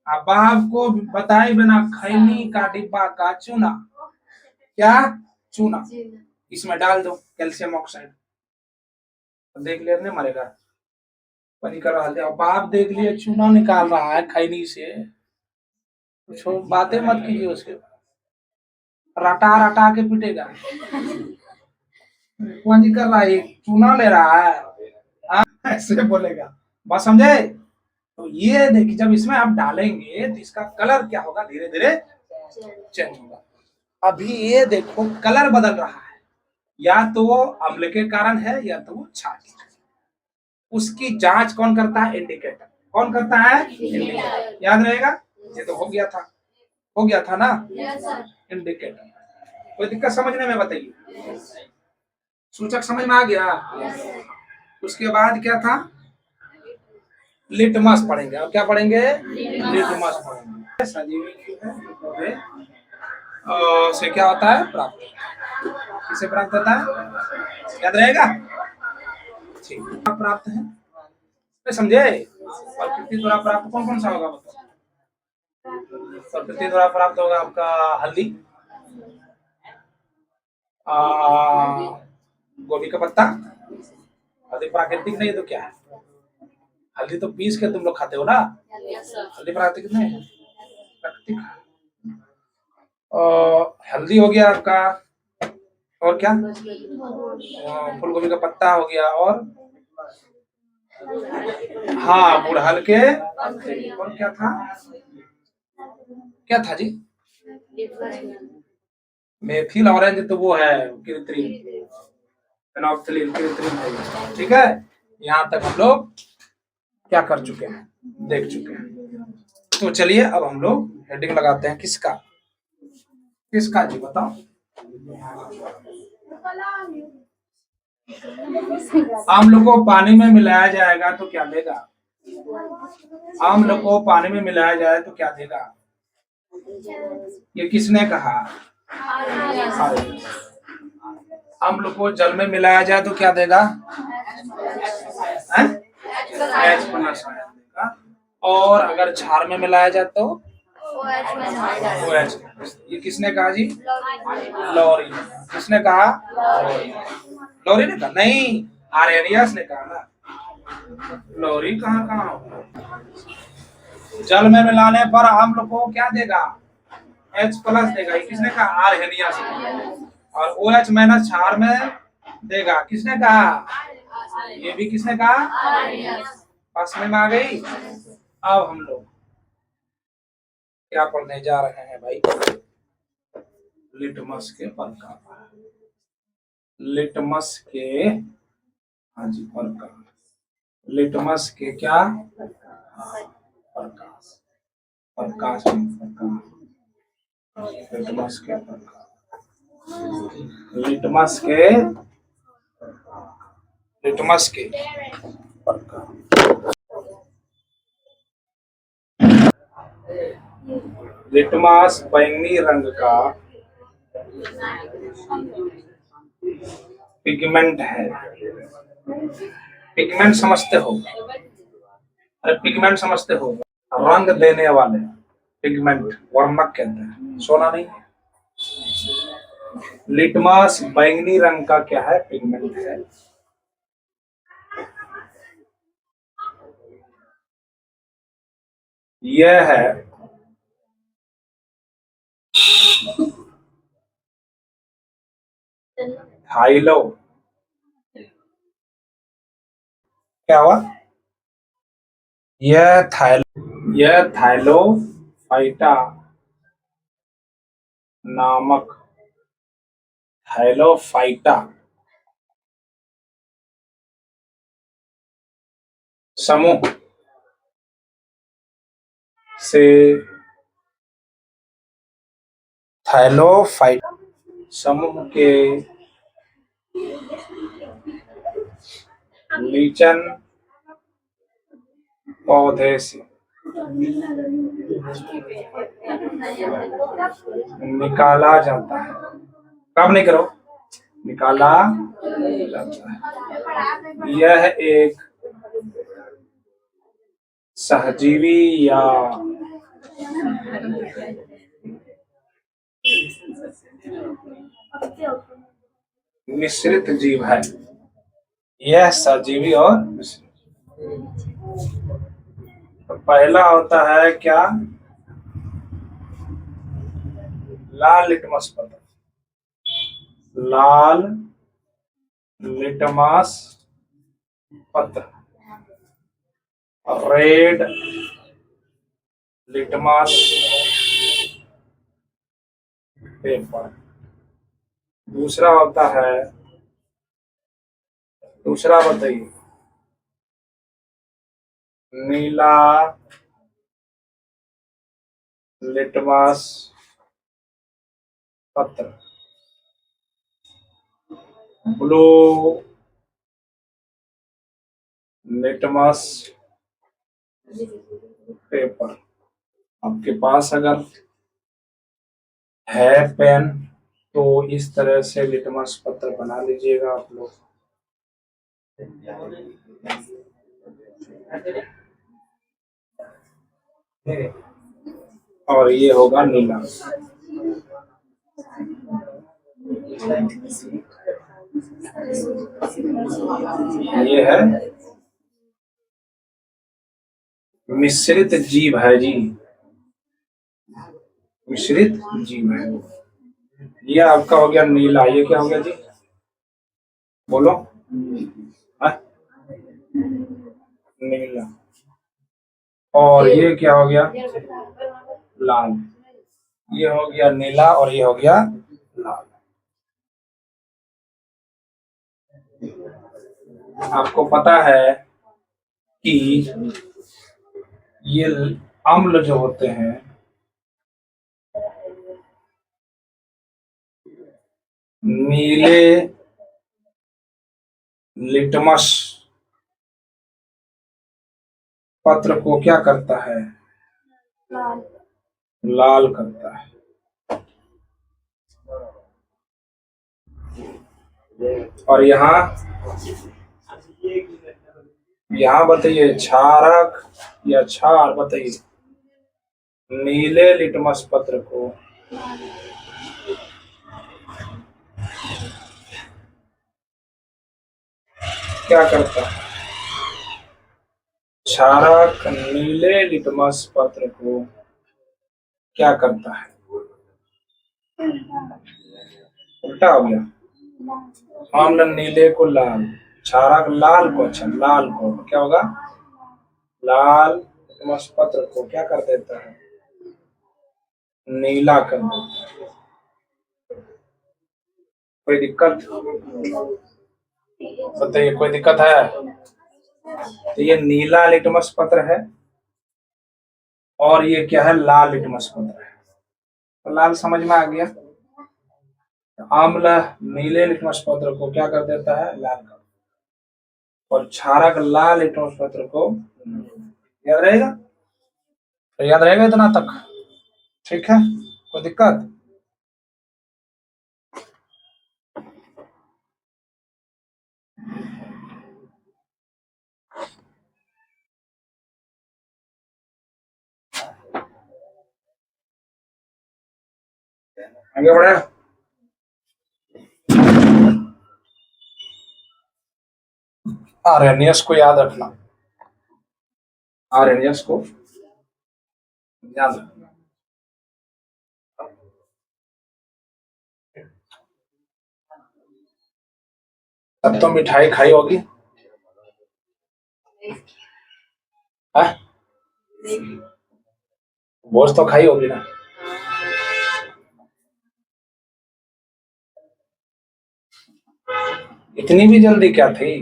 अब आपको बताए बिना खैनी का डिब्बा का चूना, क्या चूना, इसमें डाल दो कैल्शियम ऑक्साइड, देख लिया नहीं मरेगा, पानी कर रहा है। अब आप देख लिए चूना निकाल रहा है खैनी से, कुछ बातें मत कीजिए, उसके रटा रटा के पीटेगा, पानी कर रहा है, चूना ले रहा है, ऐसे बोलेगा, बात समझे। तो ये देखिए जब इसमें आप डालेंगे तो इसका कलर क्या होगा, धीरे धीरे चेंज होगा। अभी ये देखो कलर बदल रहा है, या तो वो अम्ल के कारण है या तो वो क्षार के कारण। उसकी जांच कौन करता है, इंडिकेटर। कौन करता है, इंडिकेटर। याद रहेगा, ये तो हो गया था ना, इंडिकेटर। कोई दिक्कत समझने में बताइए, सूचक समझ में आ गया। उसके बाद क्या था, लिटमस पढ़ेंगे। अब क्या पढ़ेंगे, लिटमस पढ़ेंगे। सजीवी से क्या होता है, प्राप्त, किसे प्राप्त होता है, याद रहेगा, ठीक, प्राप्त है, समझे। प्रकृति द्वारा प्राप्त कौन कौन सा होगा बताओ, प्रकृति द्वारा प्राप्त होगा आपका हल्दी, गोभी का पत्ता, हल्दी प्राकृतिक नहीं तो क्या है, हल्दी तो पीस के तुम लोग खाते हो ना, हल्दी प्राकृतिक नहीं है, प्राकृतिक। हल्दी हो गया आपका, और क्या, फूल गोभी का पत्ता हो गया, और हाँ गुड़हल के, और क्या था जी, मेथिल ऑरेंज तो वो है कृत्रिम, फेनोक्सिलिन कृत्रिम है, ठीक है। यहाँ तक हम लोग क्या कर चुके हैं, देख चुके हैं। तो चलिए अब हम लोग हेडिंग लगाते हैं, किसका जी बताओ। अम्ल को पानी में मिलाया जाएगा तो क्या देगा, अम्ल को पानी में मिलाया जाए तो क्या देगा, ये किसने कहा, अम्ल को जल में मिलाया जाए तो क्या देगा, H+, और अगर क्षार में मिलाया जाए तो OH। ये किसने कहा जी, लॉरी, किसने कहा, लॉरी ने कहा, नहीं आर्यनियस ने कहा ना, लॉरी कहाँ होगा। जल में मिलाने पर अम्ल को क्या देगा, H+ देगा, ये किसने कहा, आर्यनियस ने। और OH- क्षार में देगा, किसने कहा, ये भी किसने कहा, पास में आ गई। अब हम लोग क्या पढ़ने जा रहे हैं भाई, लिटमस के प्रकार, लिटमस के, हाँ जी प्रकार, लिटमस के क्या, प्रकाश, प्रकाश लिटमस के प्रकार, लिटमस के प्रकार। लिटमस बैंगनी रंग का पिगमेंट है, पिगमेंट समझते हो, अरे पिगमेंट समझते हो, रंग देने वाले पिगमेंट, वर्णक कहते हैं, सोना नहीं। लिटमस बैंगनी रंग का क्या है, पिगमेंट है। यह है थाइलो, क्या हुआ? यह थाइलोफाइटा नामक थाइलोफाइटा समूह से थाइलोफाइटा समूह के लीचन पौधे से निकाला जाता है। कब नहीं करो, निकाला जाता है। यह एक सहजीवी या मिश्रित जीव है। यह सजीवी और मिश्रित। तो पहला होता है क्या? लाल लिटमस पत्र। लाल लिटमस पत्र, रेड लिटमस पेपर। दूसरा होता है, दूसरा बताइए, नीला लिटमस पत्र, ब्लू लिटमस पेपर। आपके पास अगर है पेन तो इस तरह से लिटमस पत्र बना लीजिएगा आप लोग। और ये होगा नीला। ये है मिश्रित जीव है जी, मिश्रित जीव है। ये आपका हो गया नीला। ये क्या हो गया जी, बोलो? नीला। और ये क्या हो गया? लाल। ये हो गया नीला और ये हो गया लाल। आपको पता है कि ये अम्ल जो होते हैं नीले लिटमस पत्र को क्या करता है? लाल करता है। और यहाँ बताइए क्षारक या क्षार, बताइए नीले लिटमस पत्र को क्या करता है? क्षारक नीले लिटमस पत्र को क्या करता है? उल्टा हो गया। अम्ल नीले को लाल, क्षारक लाल को, अच्छा लाल को क्या होगा? लाल लिटमस पत्र को क्या कर देता है? नीला कर देता है। कोई दिक्कत बताइए, कोई दिक्कत है? तो ये नीला लिटमस पत्र है और ये क्या है? लाल लिटमस पत्र है। तो लाल समझ में आ गया। अम्ल नीले लिटमस पत्र को क्या कर देता है? लाल कर। और क्षारक लाल लिटमस पत्र को, याद रहेगा? तो याद रहेगा इतना तक? ठीक है, कोई दिक्कत? आगे बढ़े। आर्यनियस को याद रखना, आर्यनियस को ध्यान रखना। अब तो मिठाई खाई होगी। हाँ? भोज तो खाई होगी ना। इतनी भी जल्दी क्या थी?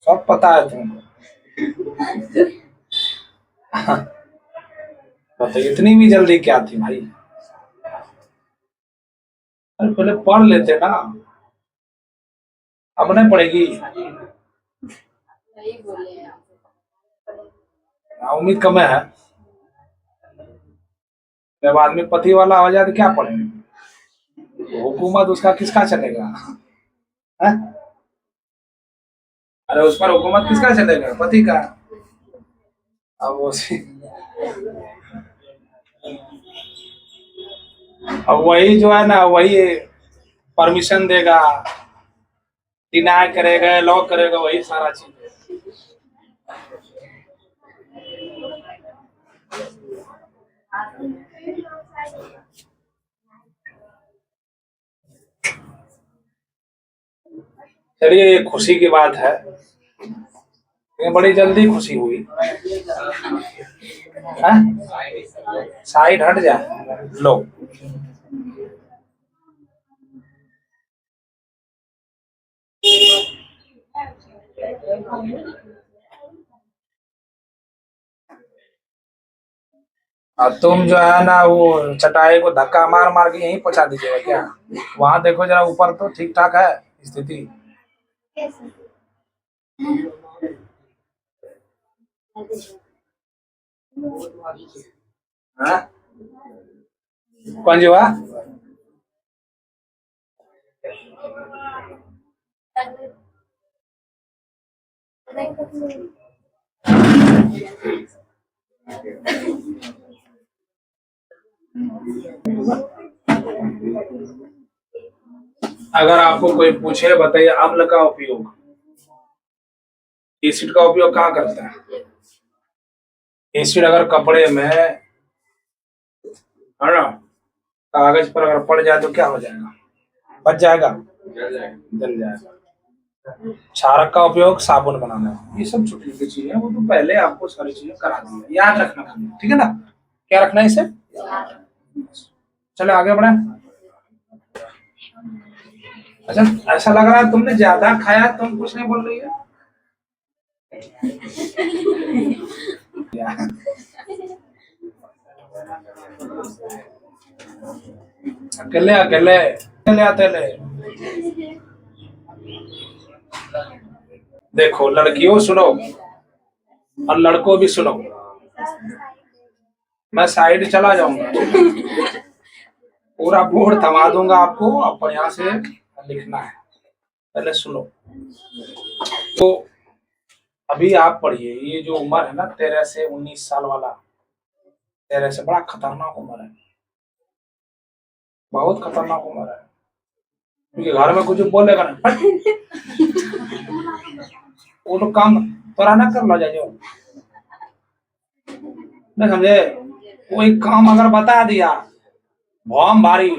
सब पता है तुमको। तो इतनी भी जल्दी क्या थी भाई? अरे पहले पढ़ लेते ना। अब नहीं पड़ेगी। उम्मीद कम है। जब आदमी पति वाला हो जाए तो क्या पढ़ेंगे? हुकूमत उसका किसका चलेगा? है? अरे उस पर हुकूमत किसका चलेगा? पति का। अब वो अब वही जो है ना, वही परमिशन देगा, डिनाई करेगा, लॉक करेगा, वही सारा चीज। चलिए, ये खुशी की बात है। ये बड़ी जल्दी खुशी हुई। साइड हट जा लो। और तुम जो है ना, वो चटाई को धक्का मार मार के यहीं पहुंचा दीजिएगा क्या? वहां देखो जरा, ऊपर तो ठीक ठाक है स्थिति। हाँ? कौन जी हुआ? अगर आपको कोई पूछे, बताइए अम्ल का उपयोग, एसिड का उपयोग कहाँ करता है? एसिड अगर कपड़े में है ना, कागज पर अगर पड़ जाए तो क्या हो जाएगा? बच जाएगा? जल जाएगा। क्षारक का उपयोग साबुन बनाना है। ये सब छोटी छोटी चीजें, वो तो पहले आपको सारी चीजें करा दी है, याद रखना। ठीक है ना? क्या रखना है इसे? चलो आगे बढ़े। अच्छा, ऐसा लग रहा है तुमने ज्यादा खाया, तुम कुछ नहीं बोल रही है। अकेले अकेले अकेले अकेले। देखो लड़कियों सुनो, और लड़कों भी सुनो। मैं साइड चला जाऊंगा, पूरा बोर्ड थमा दूंगा आपको, आप बढ़िया से लिखना है। पहले सुनो। तो अभी आप पढ़िए, ये जो उम्र है ना 13 से 19 साल वाला, 13 से बड़ा खतरनाक उम्र है, बहुत खतरनाक उम्र है। क्योंकि घर में कुछ बोलेगा ना, वो लोग काम तोरा ना कर लो जाए, नहीं समझे? कोई काम अगर बता दिया, भौम भारी,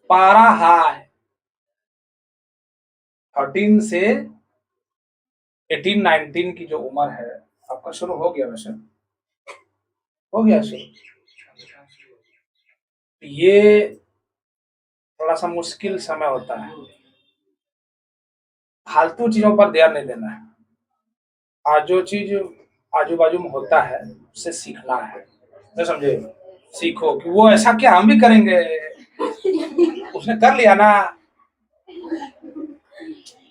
पारा हाई, 13 से 18-19 की जो उम्र है आपका, शुरू हो गया वैसे, हो गया शुरू। ये थोड़ा सा मुश्किल समय होता है, फालतू चीजों पर ध्यान नहीं देना है। आज जो चीज आजू बाजू में होता है उससे सीखना है, नहीं समझे? सीखो कि वो ऐसा क्या हम भी करेंगे, उसने कर लिया ना,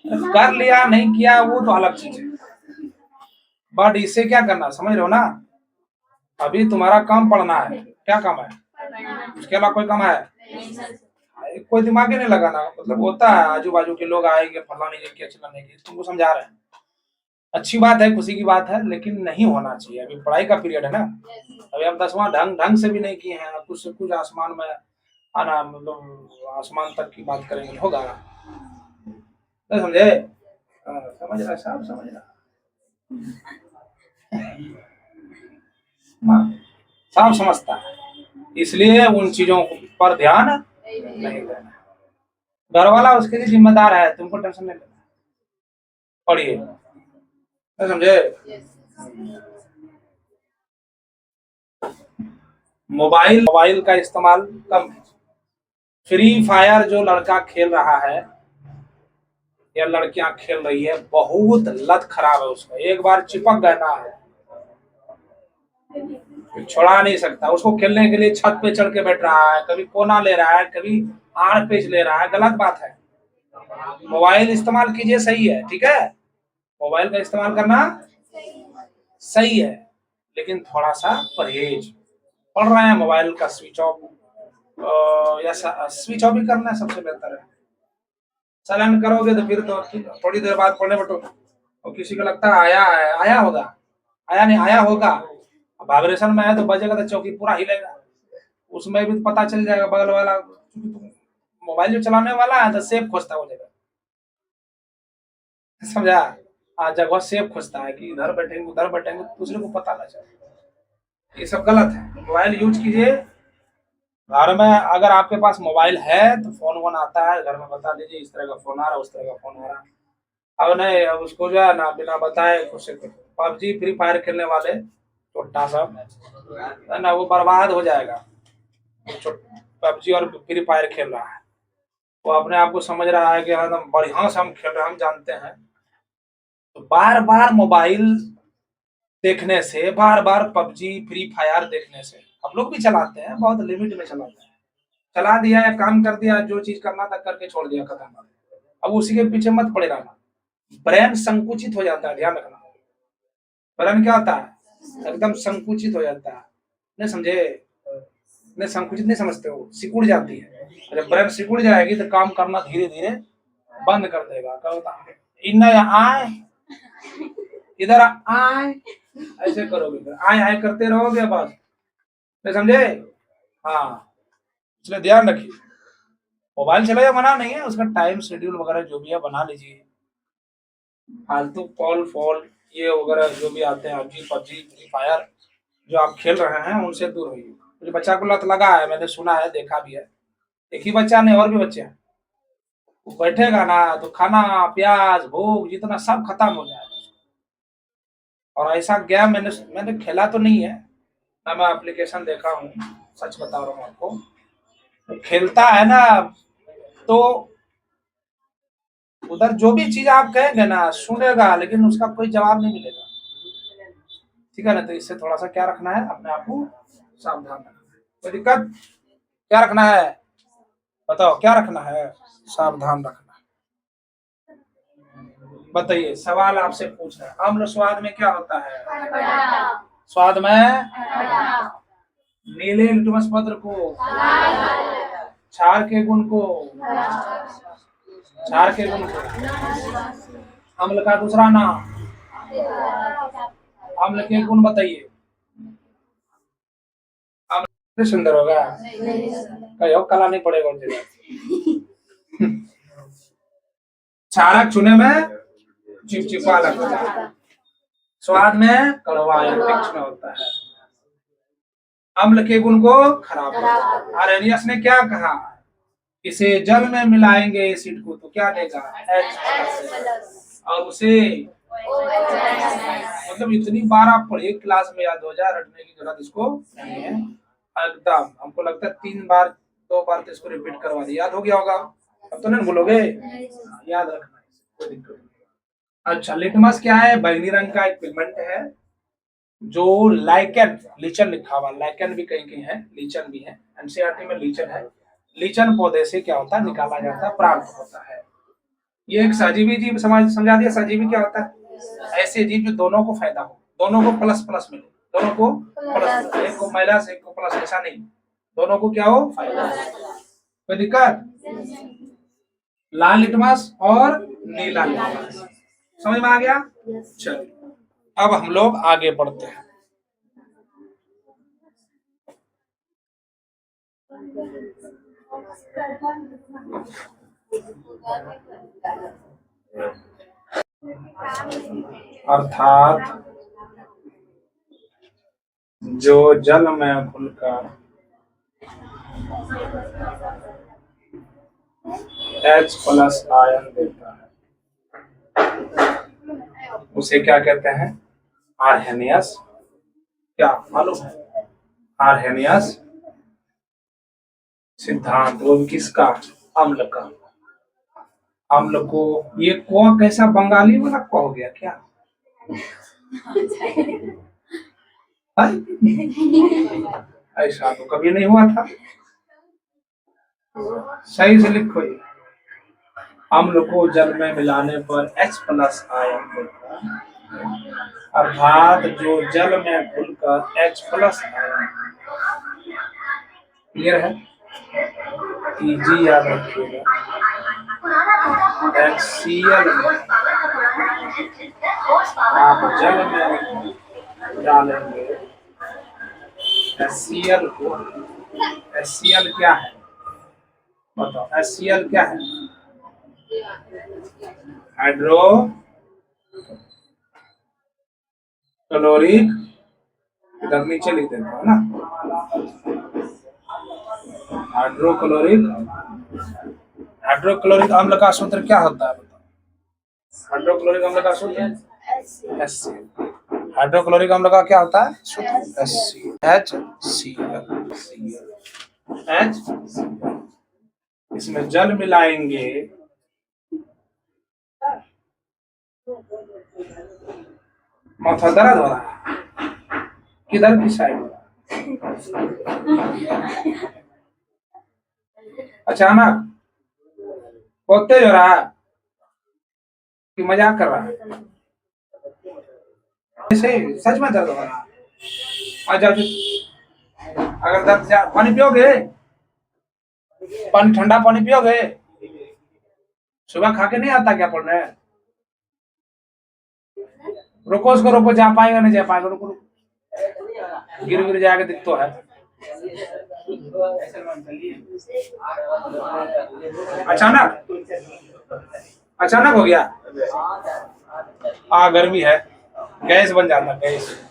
कर लिया नहीं किया वो तो अलग चीज है, बट इसे क्या करना, समझ रहे हो ना? अभी तुम्हारा काम पढ़ना है, क्या काम है? उसके अलावा कोई काम है? कोई दिमाग ही नहीं लगाना। मतलब होता है आजू बाजू के लोग आएंगे, फलाने की चिल्लाने की, तुमको समझा रहे हैं। अच्छी बात है, खुशी की बात है, लेकिन नहीं होना चाहिए। अभी पढ़ाई का पीरियड है ना, अभी हम 10वां ढंग ढंग से भी नहीं किए हैं, कुछ से कुछ आसमान में आना, मतलब आसमान तक की बात करेंगे, होगा? नहीं समझे? समझ रहा, सब समझ रहा। हाँ, सब समझता है, इसलिए उन चीजों पर ध्यान नहीं देना। घर वाला उसके लिए जिम्मेदार है, तुमको टेंशन नहीं लेना। पढ़िए, समझे। मोबाइल मोबाइल का इस्तेमाल कम है। फ्री फायर जो लड़का खेल रहा है या लड़कियां खेल रही है, बहुत लत खराब है उसका। एक बार चिपक गया ना, छोड़ा नहीं सकता। उसको खेलने के लिए छत पे चढ़ के बैठ रहा है, कभी कोना ले रहा है, कभी आड़ पेच ले रहा है, गलत बात है। मोबाइल इस्तेमाल कीजिए, सही है, ठीक है। मोबाइल का इस्तेमाल करना सही है, लेकिन थोड़ा सा परहेज। पढ़ रहे हैं, मोबाइल का स्विच ऑफ या स्विच ऑफ ही करना है, सबसे बेहतर है। साइलेंट करोगे तो फिर तो थोड़ी देर बाद पढ़ने बैठो और किसी को लगता है आया है, आया होगा, आया नहीं आया होगा, वाइब्रेशन में है तो बजेगा तो चौकी पूरा हिलेगा। उसमें भी पता चल जाएगा बगल वाला, मोबाइल जो चलाने वाला है तो सेफ खोजता हो जाएगा, समझा। जगह सेफ खोजता है कि इधर बैठेंगे उधर बैठेंगे, दूसरे को पता ना चले। ये सब गलत है। मोबाइल यूज कीजिए। घर में अगर आपके पास मोबाइल है तो फोन वोन आता है घर में, बता दीजिए इस तरह का फोन आ रहा है, उस तरह का फोन आ रहा है। अब नहीं, अब उसको जो है ना बिना बताए कुछ पबजी फ्री फायर खेलने वाले छोटा सब है ना, वो बर्बाद हो जाएगा। पबजी और फ्री फायर खेल रहा है, वो अपने आप को समझ रहा है कि एकदम बढ़िया से हम खेल रहे हैं, हम जानते हैं। तो बार बार मोबाइल देखने से, बार बार पबजी फ्री फायर देखने से, हम लोग भी चलाते हैं, बहुत लिमिट में चलाते हैं। चला दिया या काम कर दिया, जो चीज करना था करके छोड़ दिया, खत्म। अब उसी के पीछे मत पड़े रहना। ब्रेन संकुचित हो जाता है, ध्यान रखना। ब्रेन क्या होता है, एकदम संकुचित हो जाता है। नहीं समझे, नहीं संकुचित नहीं समझते हो, सिकुड़ जाती है। जब ब्रेन सिकुड़ जाएगी तो काम करना धीरे धीरे बंद कर देगा। क्या होता है, इन आए इधर आए, ऐसे करोगे, फिर आए आए करते रहोगे बस। नहीं समझे। हाँ, इसलिए ध्यान रखिए। मोबाइल चलाइए, मना नहीं है, उसका टाइम शेड्यूल वगैरह जो भी है बना लीजिए। फालतू कॉल फॉल ये वगैरह जो भी आते हैं, पबजी पबजी फ्री फायर जो आप खेल रहे हैं, उनसे दूर रहिए। मुझे बच्चा को लत लगा है, मैंने सुना है, देखा भी है। एक ही बच्चा नहीं, और भी बच्चे हैं। वो बैठेगा ना तो खाना प्याज भूख जितना सब खत्म हो जाएगा। और ऐसा गेम मैंने मैंने खेला तो नहीं है ना, मैं एप्लीकेशन देखा हूँ, सच बता रहा हूँ आपको। वो खेलता है ना तो उधर जो भी चीज आप कहेंगे ना सुनेगा, लेकिन उसका कोई जवाब नहीं मिलेगा, ठीक है ना। तो इससे थोड़ा सा क्या रखना है, अपने आप को सावधान रखना है। कोई दिक्कत, क्या रखना है बताओ, क्या रखना है, सावधान रखना है। बताइए, सवाल आपसे पूछ रहे हैं, अम्ल स्वाद में क्या होता है, स्वाद में नीले लिटमस पत्र को, क्षार के गुण को, क्षार के गुण को, अम्ल का दूसरा नाम, अम्ल के गुण बताइए। अम्ल सुंदर होगा, कहीं कला नहीं पड़ेगा उनके साथ। क्षारक चूने में चिपचिपा लगता है, स्वाद में कड़वा या तीक्ष्ण होता है, अम्ल के गुण को खराब करता है। आरेनियस ने क्या कहा, इसे जल में मिलाएंगे एसिड को तो क्या देगा, H+, और उसे मतलब इतनी बार आप पढ़िए क्लास में याद हो जाए, रटने की जरूरत इसको नहीं है एकदम। हमको लगता है 3 बार 2 बार तो इसको रिपीट करवा दिया, याद हो गया होगा, अब तो नहीं भूलोगे, याद रखना, कोई दिक्कत नहीं। अच्छा, लिटमस क्या है, बैंगनी रंग का एक पिगमेंट है जो लाइकेन, लीचन लिखा हुआ, लाइकेन भी कहीं कहीं है, लीचन भी है, एनसीईआरटी में लीचन है। लीचन पौधे से क्या होता है, निकाला जाता है, प्राप्त होता है। ये एक सजीवी जीव, समझा दिया। सजीवी क्या होता है, ऐसे जीव जो दोनों को फायदा हो, दोनों को प्लस प्लस मिले, दोनों को प्लस, एक को माइनस एक को प्लस, ऐसा नहीं, दोनों को क्या हो, फायदा। कोई दिक्कत, लाल लिटमस और नीला लिटमस, समझ में आ गया। चलिए अब हम लोग आगे बढ़ते हैं। अर्थात जो जल में घुलकर H+ आयन देता है उसे क्या कहते हैं? आर्हेनियस। क्या मालूम है? आर्हेनियस सिद्धांत। वो भी किसका? अम्ल का। अम्ल को ये कुआ कैसा बंगाली वाला कुआ हो गया क्या? ऐसा तो कभी नहीं हुआ था। सही से लिखो ये। अम्ल को जल में मिलाने पर H+ आयन होता है, अर्थात जो जल में घुलकर H+ आयन। क्लियर है? जी याद रखिएगा। HCl आप जल में डालेंगे HCl को। HCl क्या है बताओ? HCl क्या है? Hydrochloric. इधर नीचे लिख देता हूँ ना, हाइड्रोक्लोरिक अम्ल का सूत्र क्या होता है बताओ? हाइड्रोक्लोरिक अम्ल का सूत्र HCl। हाइड्रोक्लोरिक अम्ल का क्या होता है सूत्र? HCl। इसमें जल मिलाएंगे माथा दर्द हो रहा है? किधर की साइड हो रहा है? अचानक बहुत तेज हो रहा है कि मजाक कर रहा है? ऐसे सच में दर्द हो रहा है? आ जाओ। अगर दर्द पानी पियोगे? पानी, ठंडा पानी पियोगे? सुबह खा के नहीं आता क्या पढ़ने? रुको उसको, रुको। जा पाएगा नहीं जा पाएगा? रुको रुको, गिर गिर जाएगा दिख तो है। अचानक अचानक हो गया। गर्मी है, गैस बन जाता, गैस।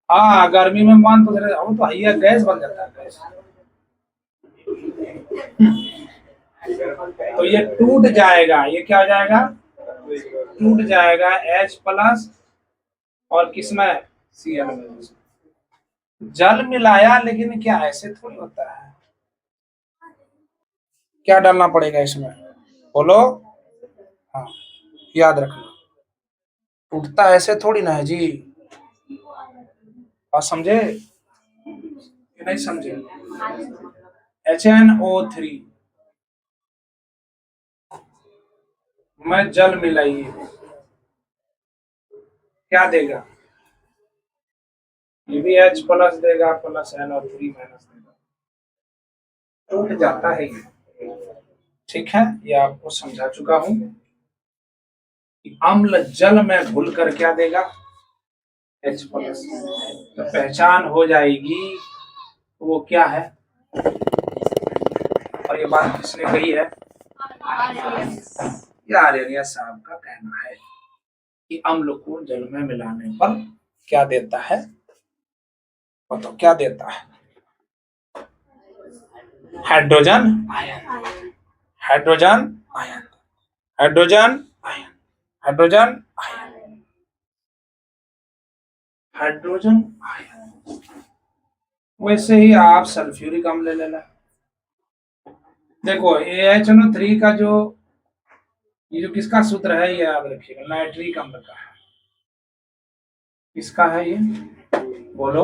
हाँ, गर्मी में मान तो वो तो है, गैस बन जाता है, गैस। तो ये टूट जाएगा। ये क्या हो जाएगा? टूट जाएगा H+ और किसमें? Cl में। जल मिलाया, लेकिन क्या ऐसे थोड़ी होता है? क्या डालना पड़ेगा इसमें बोलो? हाँ, याद रखना। टूटता ऐसे थोड़ी ना है जी। बात समझे कि नहीं समझे? HNO3 में जल मिलाइए, क्या देगा? ये भी H+ देगा प्लस NO3 माइनस देगा। टूट जाता है ये। ठीक है, ये आपको समझा चुका हूं कि अम्ल जल में घुलकर क्या देगा? H+। तो पहचान हो जाएगी वो क्या है। और ये बात किसने कही है? आर्यनिया साहब का कहना है कि अम्ल को जल में मिलाने पर क्या देता है बताओ? क्या देता है? Hydrogen ion. Hydrogen ion. Hydrogen ion. Hydrogen ion. Hydrogen ion. वैसे ही आप सल्फ्यूरिक अम्ल ले लेना। देखो AHNO3 का जो ये जो किसका सूत्र है ये याद रखिएगा, नाइट्रिक अम्ल का है। किसका है ये बोलो?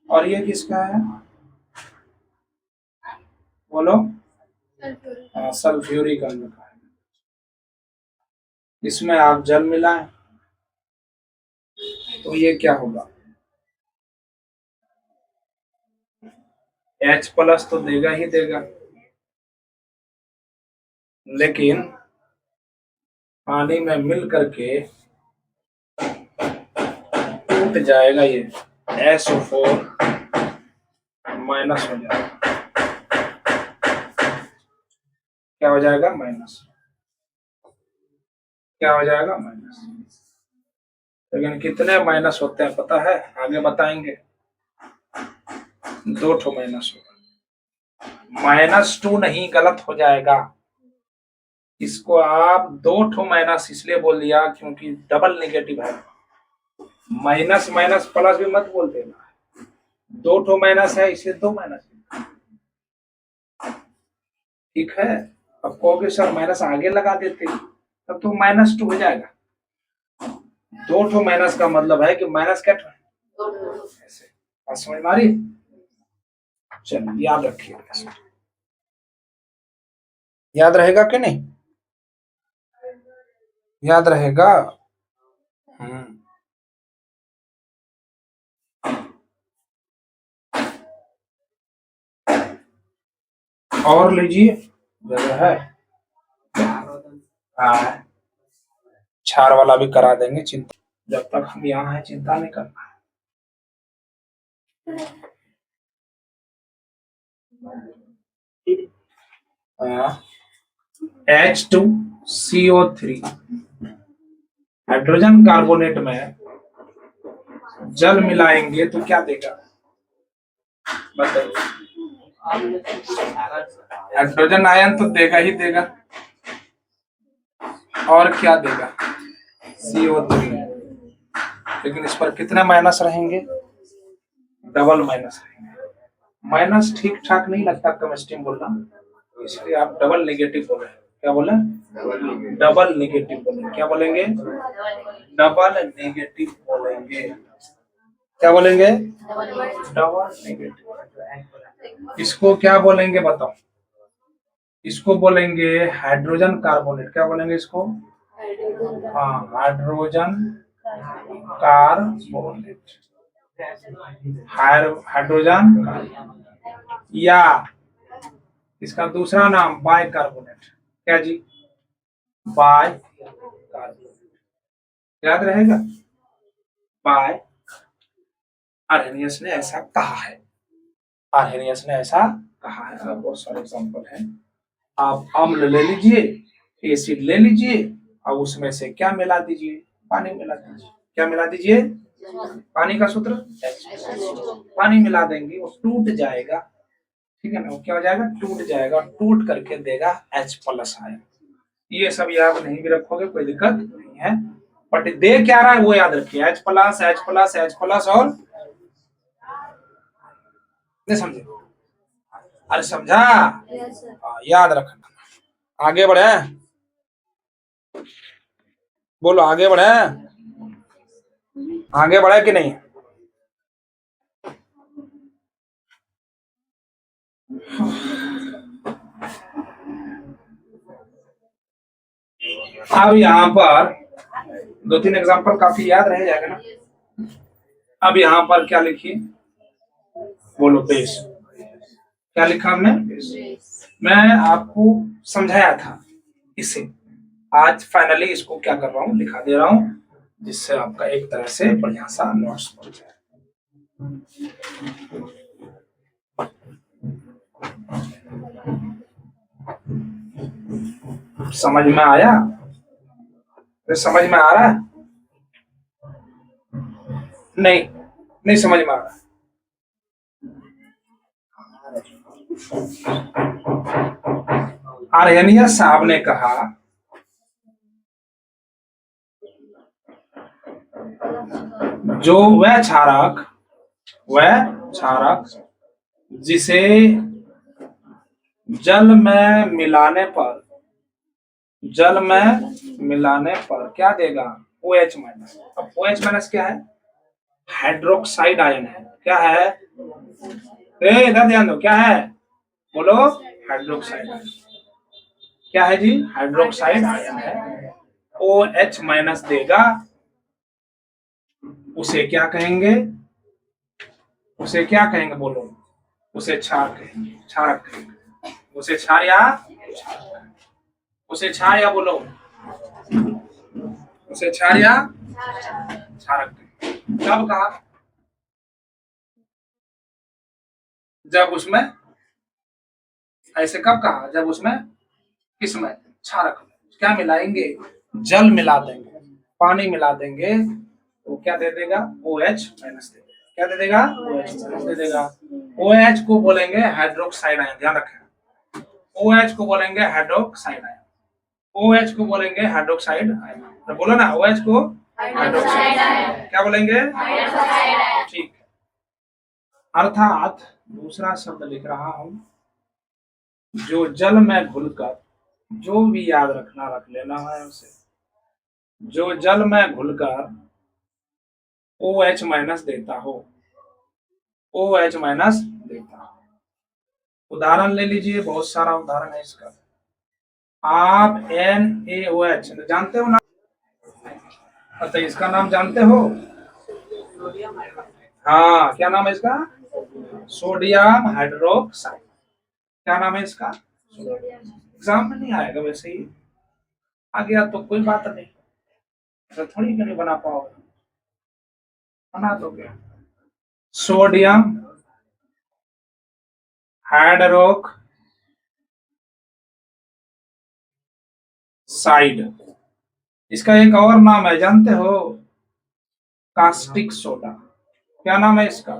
और ये किसका है बोलो? सल्फ्यूरिक अम्ल का है। इसमें आप जल मिलाएं तो ये क्या होगा? H+ तो देगा ही देगा, लेकिन पानी में मिल करके टूट जाएगा, ये SO4- हो जाएगा। क्या हो जाएगा माइनस, क्या हो जाएगा माइनस। लेकिन कितने माइनस होते हैं पता है, आगे बताएंगे। 2 ठो माइनस होगा, -2 नहीं, गलत हो जाएगा। इसको आप 2 ठो माइनस इसलिए बोल दिया क्योंकि डबल नेगेटिव है। माइनस माइनस प्लस भी मत बोल देना, 2 ठो माइनस है इसलिए 2 माइनस, ठीक है। अब कहोगे सर माइनस आगे लगा देते तब तो -2 हो जाएगा। 2 ठो माइनस का मतलब है कि माइनस क्या ऐसे, बात समझ में आ रही? चलिए याद रखिएगा, याद रहेगा कि नहीं, याद रहेगा। और लीजिए, जगह है। हाँ, छार वाला भी करा देंगे, चिंता, जब तक हम यहाँ हैं चिंता नहीं करना है। H2CO3 हाइड्रोजन कार्बोनेट में जल मिलाएंगे तो क्या देगा बताइए। हाइड्रोजन आयन तो देगा ही देगा, और क्या देगा, CO3। लेकिन इस पर कितने माइनस रहेंगे, डबल माइनस रहेंगे। माइनस ठीक ठाक नहीं लगता केमिस्ट्री में बोलना, इसलिए आप डबल नेगेटिव बोले। क्या बोले, डबल नेगेटिव बोले। क्या बोलेंगे, डबल नेगेटिव बोलेंगे। क्या बोलेंगे, डबल नेगेटिव। इसको क्या बोलेंगे बताओ, इसको बोलेंगे हाइड्रोजन कार्बोनेट। क्या बोलेंगे इसको, हाँ हाइड्रोजन कार्बोनेट, हाइड्रोजन, या इसका दूसरा नाम बाय कार्बोनेट। क्या जी, बाय कार्बोनेट, याद रहेगा, बाय। आर्हेनियस ने ऐसा कहा है, आर्हेनियस ने ऐसा कहा है। बहुत सारे एग्जाम्पल है, आप अम्ल ले लीजिए, एसिड ले लीजिए, और उसमें से क्या मिला दीजिए, पानी मिला दीजिए। क्या मिला दीजिए, पानी का सूत्र, पानी मिला देंगे, वो टूट जाएगा, ठीक है ना, वो क्या हो जाएगा, टूट जाएगा, टूट करके देगा H+ आयन। ये सब याद नहीं भी रखोगे कोई दिक्कत नहीं है, बट दे क्या रहा है वो याद रखिए, H+, और नहीं समझे, अरे समझा, याद रखना। आगे बढ़े, बोलो आगे बढ़े, आगे बढ़े कि नहीं। अब यहाँ पर 2-3 एग्जांपल काफी याद रह जाएगा ना। अब यहाँ पर क्या लिखिए, बोलो बेस। क्या लिखा हमने, बेस। मैं आपको समझाया था इसे, आज फाइनली इसको क्या कर रहा हूँ, लिखा दे रहा हूँ, जिससे आपका एक तरह से बढ़िया सा नोट्स बन जाए। समझ में आया, तो समझ में आ रहा है, नहीं नहीं समझ में आ रहा। आर्हेनियस साहब ने कहा जो वह क्षारक जिसे जल में मिलाने पर, जल में मिलाने पर क्या देगा, OH-। अब OH- क्या है, हाइड्रोक्साइड आयन है। क्या है, इधर ध्यान दो, क्या है, बोलो, हाइड्रोक्साइड आयन। क्या है जी, हाइड्रोक्साइड आयन है, OH- देगा, उसे क्या कहेंगे, उसे क्या कहेंगे बोलो, उसे क्षार कहेंगे, क्षारक कहेंगे, उसे क्षार या, उसे क्षार या बोलो, उसे क्षार या क्षारक कहेंगे। कब कहा, जब उसमें, ऐसे कब कहा, जब उसमें किसमें? क्षारक में। क्या मिलाएंगे? जल मिला देंगे, पानी मिला देंगे तो क्या दे देगा? OH माइनस दे देगा। क्या दे देगा? OH माइनस दे देगा। OH को बोलेंगे हाइड्रोक्साइड आयन, ध्यान रखें। OH को बोलेंगे हाइड्रोक्साइड आयन, OH को बोलेंगे हाइड्रोक्साइड आयन। तो बोलो ना, OH को हाइड्रोक्साइड आयन। क्या बोलेंगे? Hydroxide ion. ठीक है। अर्थात दूसरा शब्द लिख रहा हूं, जो जल में घुलकर, जो भी याद रखना रख लेना है उसे, जो जल में घुलकर OH माइनस देता हो, OH माइनस देता हो। उदाहरण ले लीजिए, बहुत सारा उदाहरण है इसका। आप NaOH जानते हो ना? अच्छा, इसका नाम जानते हो? हाँ, क्या नाम है इसका? Sodium hydroxide. क्या नाम है इसका? एग्जाम में नहीं आएगा, वैसे ही आ गया तो कोई बात नहीं, तो थोड़ी नहीं बना पाओगे, बना दोगे। सोडियम हाइड्रोक्साइड, इसका एक और नाम है, जानते हो? Caustic soda. क्या नाम है इसका?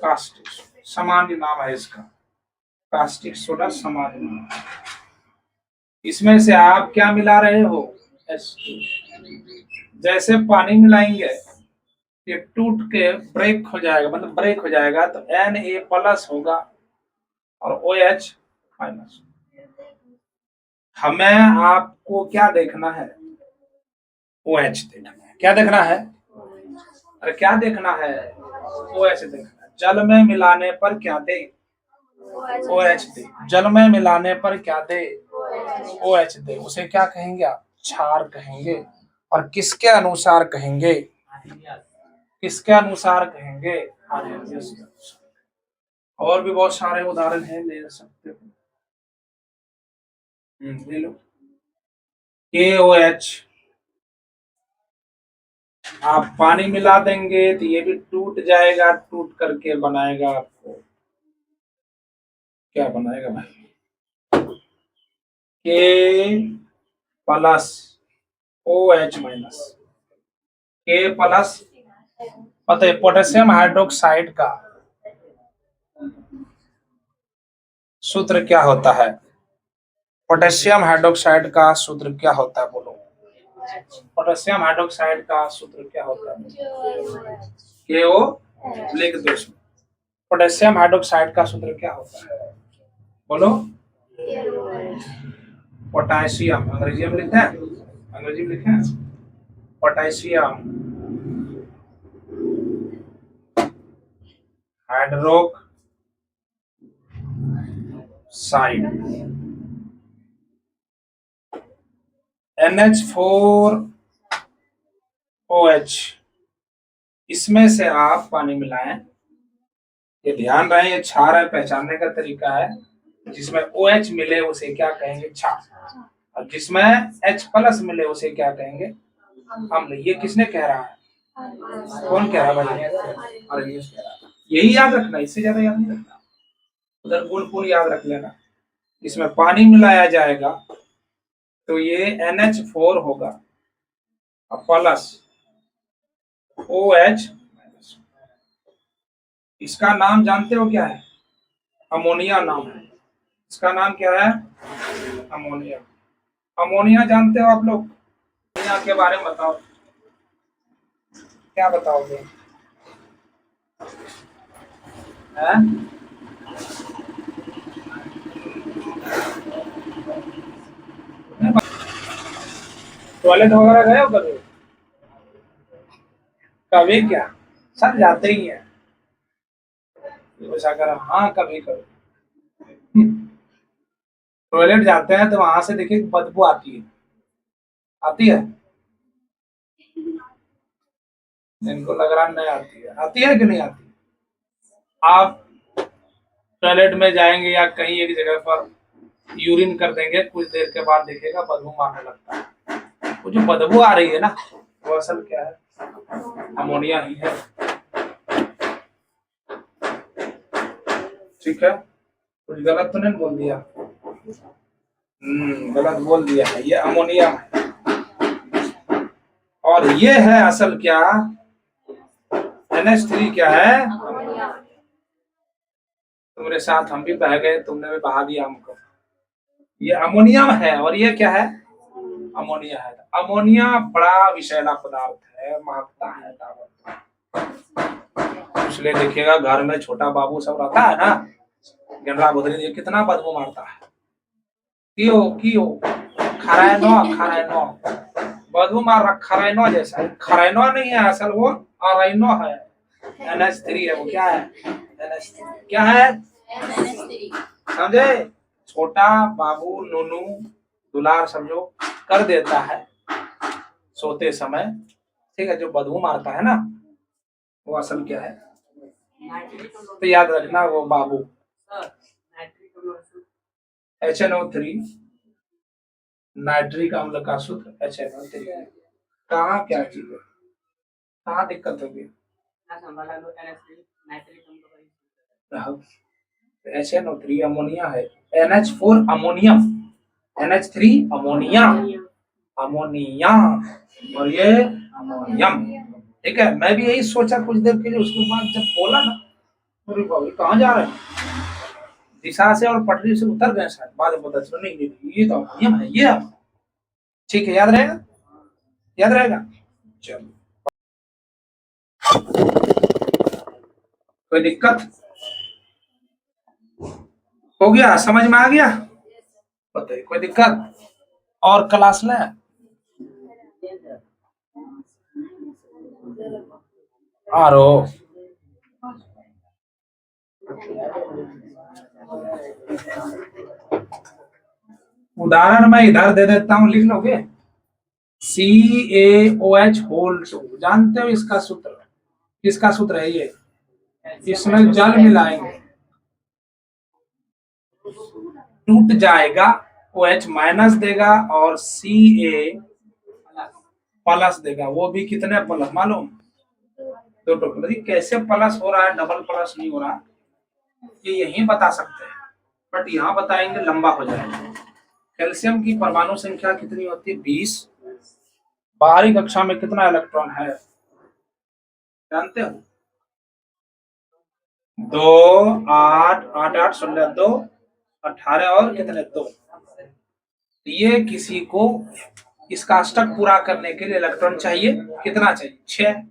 कास्टिक, सामान्य नाम है इसका, कास्टिक सोडा सामान्य नाम। इसमें से आप क्या मिला रहे हो? H2। जैसे पानी मिलाएंगे ये टूट के ब्रेक हो जाएगा, मतलब ब्रेक हो जाएगा, तो Na प्लस होगा और OH माइनस। हमें आपको क्या देखना है? OH देखना है। क्या देखना है? अरे क्या देखना है? OH देखना है। जल में मिलाने पर क्या दे? OH दे। जल में मिलाने पर क्या दे? OH दे। उसे क्या कहेंगे आप? क्षार कहेंगे। और किसके अनुसार कहेंगे? किसके अनुसार कहेंगे? और भी बहुत सारे उदाहरण हैं, ले सकते हो। ले लो। KOH, आप पानी मिला देंगे तो ये भी टूट जाएगा, टूट करके बनाएगा आपको, क्या बनाएगा भाई? K plus OH minus, K plus. पता है पोटेशियम हाइड्रोक्साइड का सूत्र क्या होता है? पोटेशियम हाइड्रोक्साइड का सूत्र क्या होता है? बोलो, पोटेशियम हाइड्रोक्साइड का सूत्र क्या होता है? KO, लिख दो इसमें। पोटेशियम हाइड्रोक्साइड का सूत्र क्या होता है? बोलो। पोटेशियम, अंग्रेजी में लिखते हैं, अंग्रेजी में लिखे हैं पोटेशियम हाइड्रोक्साइड, NH4OH। इसमें से आप पानी मिलाएं, ये ध्यान रहे, ये क्षार है, पहचानने का तरीका है। जिसमें OH मिले उसे क्या कहेंगे? क्षार। और जिसमें H प्लस मिले उसे क्या कहेंगे? अम्ल। ये किसने कह रहा है? कौन कह रहा है भाई? अरनियस कह रहा है। यही याद रखना, इससे ज्यादा याद नहीं रखना। उधर गुण याद रख लेना। इसमें पानी मिलाया जाएगा तो ये NH4 होगा और प्लस OH। इसका नाम जानते हो क्या है? अमोनिया नाम है। इसका नाम क्या है? अमोनिया। अमोनिया जानते हो आप लोग? अमोनिया के बारे में बताओ, क्या बताओगे? टॉयलेट वगैरह गए हो कभी? कभी क्या, सब जाते ही हैं। हाँ, कभी कभी टॉयलेट जाते हैं तो वहां से देखिए बदबू आती है, आती है? इनको लग रहा नहीं आती है, आती है कि नहीं आती? आप टॉयलेट में जाएंगे या कहीं एक जगह पर यूरिन कर देंगे, कुछ देर के बाद देखिएगा बदबू मारने लगता है। वो जो बदबू आ रही है ना, वो असल क्या है? अमोनिया ही है। ठीक है, कुछ गलत तो नहीं बोल दिया? गलत बोल दिया है, ये अमोनियम है। और ये है असल क्या, NH3 क्या है, तुम्हारे साथ हम भी बह गए, तुमने भी बहा दिया हमको। ये अमोनियम है और ये क्या है, अमोनिया है। अमोनिया बड़ा विषैला पदार्थ है, महकता है इसलिए देखिएगा घर में छोटा बाबू सब रहता है ना, गंडा भुदरी, ये कितना बदबू मारता है। कियो कियो खरायनो खरायनो, बदबू मार रहा, खरायनो जैसा। खरायनो नहीं है असल, वो अराइनो है। NH3 है वो, क्या है, NH3 क्या है, समझे। छोटा बाबू नूनू दुलार समझो कर देता है सोते समय, ठीक है, जो बदबू मारता है ना, वो असल क्या है, तो याद रखना वो बाबू। HNO3 नाइट्रिक अम्ल का सूत्र HNO3। कहाँ क्या चीज है, कहाँ दिक्कत होगी, HNO3 अमोनिया है, NH4 ammonium, NH3 ammonia, ammonia, और ये अमोनियम, ठीक है। मैं भी यही सोचा कुछ देर के लिए, उसके बाद जब बोला ना, अरे बाबू कहाँ जा रहे हैं, दिशा से और पटरी से उतर गए शायद, बाद में पता चला नहीं ये तो अमोनियम है, ये ठीक है, याद रहेगा, याद रहेगा। चलो, कोई दिक्कत, हो गया, समझ में आ गया, बताइए कोई दिक्कत और क्लास ले। आरो उदाहरण मैं इधर दे देता हूं, लिख लोगे। CaOH होल 2, जानते हो इसका सूत्र, किसका सूत्र है ये, इसमें जल मिलाएंगे टूट जाएगा, OH माइनस देगा और Ca प्लस देगा, वो भी कितने प्लस मालूम, दो टोटल। कैसे प्लस हो रहा है, डबल प्लस नहीं हो रहा, ये यही बता सकते हैं, बट यहाँ बताएंगे लंबा हो जाएगा। कैल्शियम की परमाणु संख्या कितनी होती है, 20। बाहरी कक्षा में कितना इलेक्ट्रॉन है, जानते हो, 2 8 8 8 16 2 18 और कितने 2। ये किसी को इसका अष्टक पूरा करने के लिए इलेक्ट्रॉन चाहिए, कितना चाहिए, 6।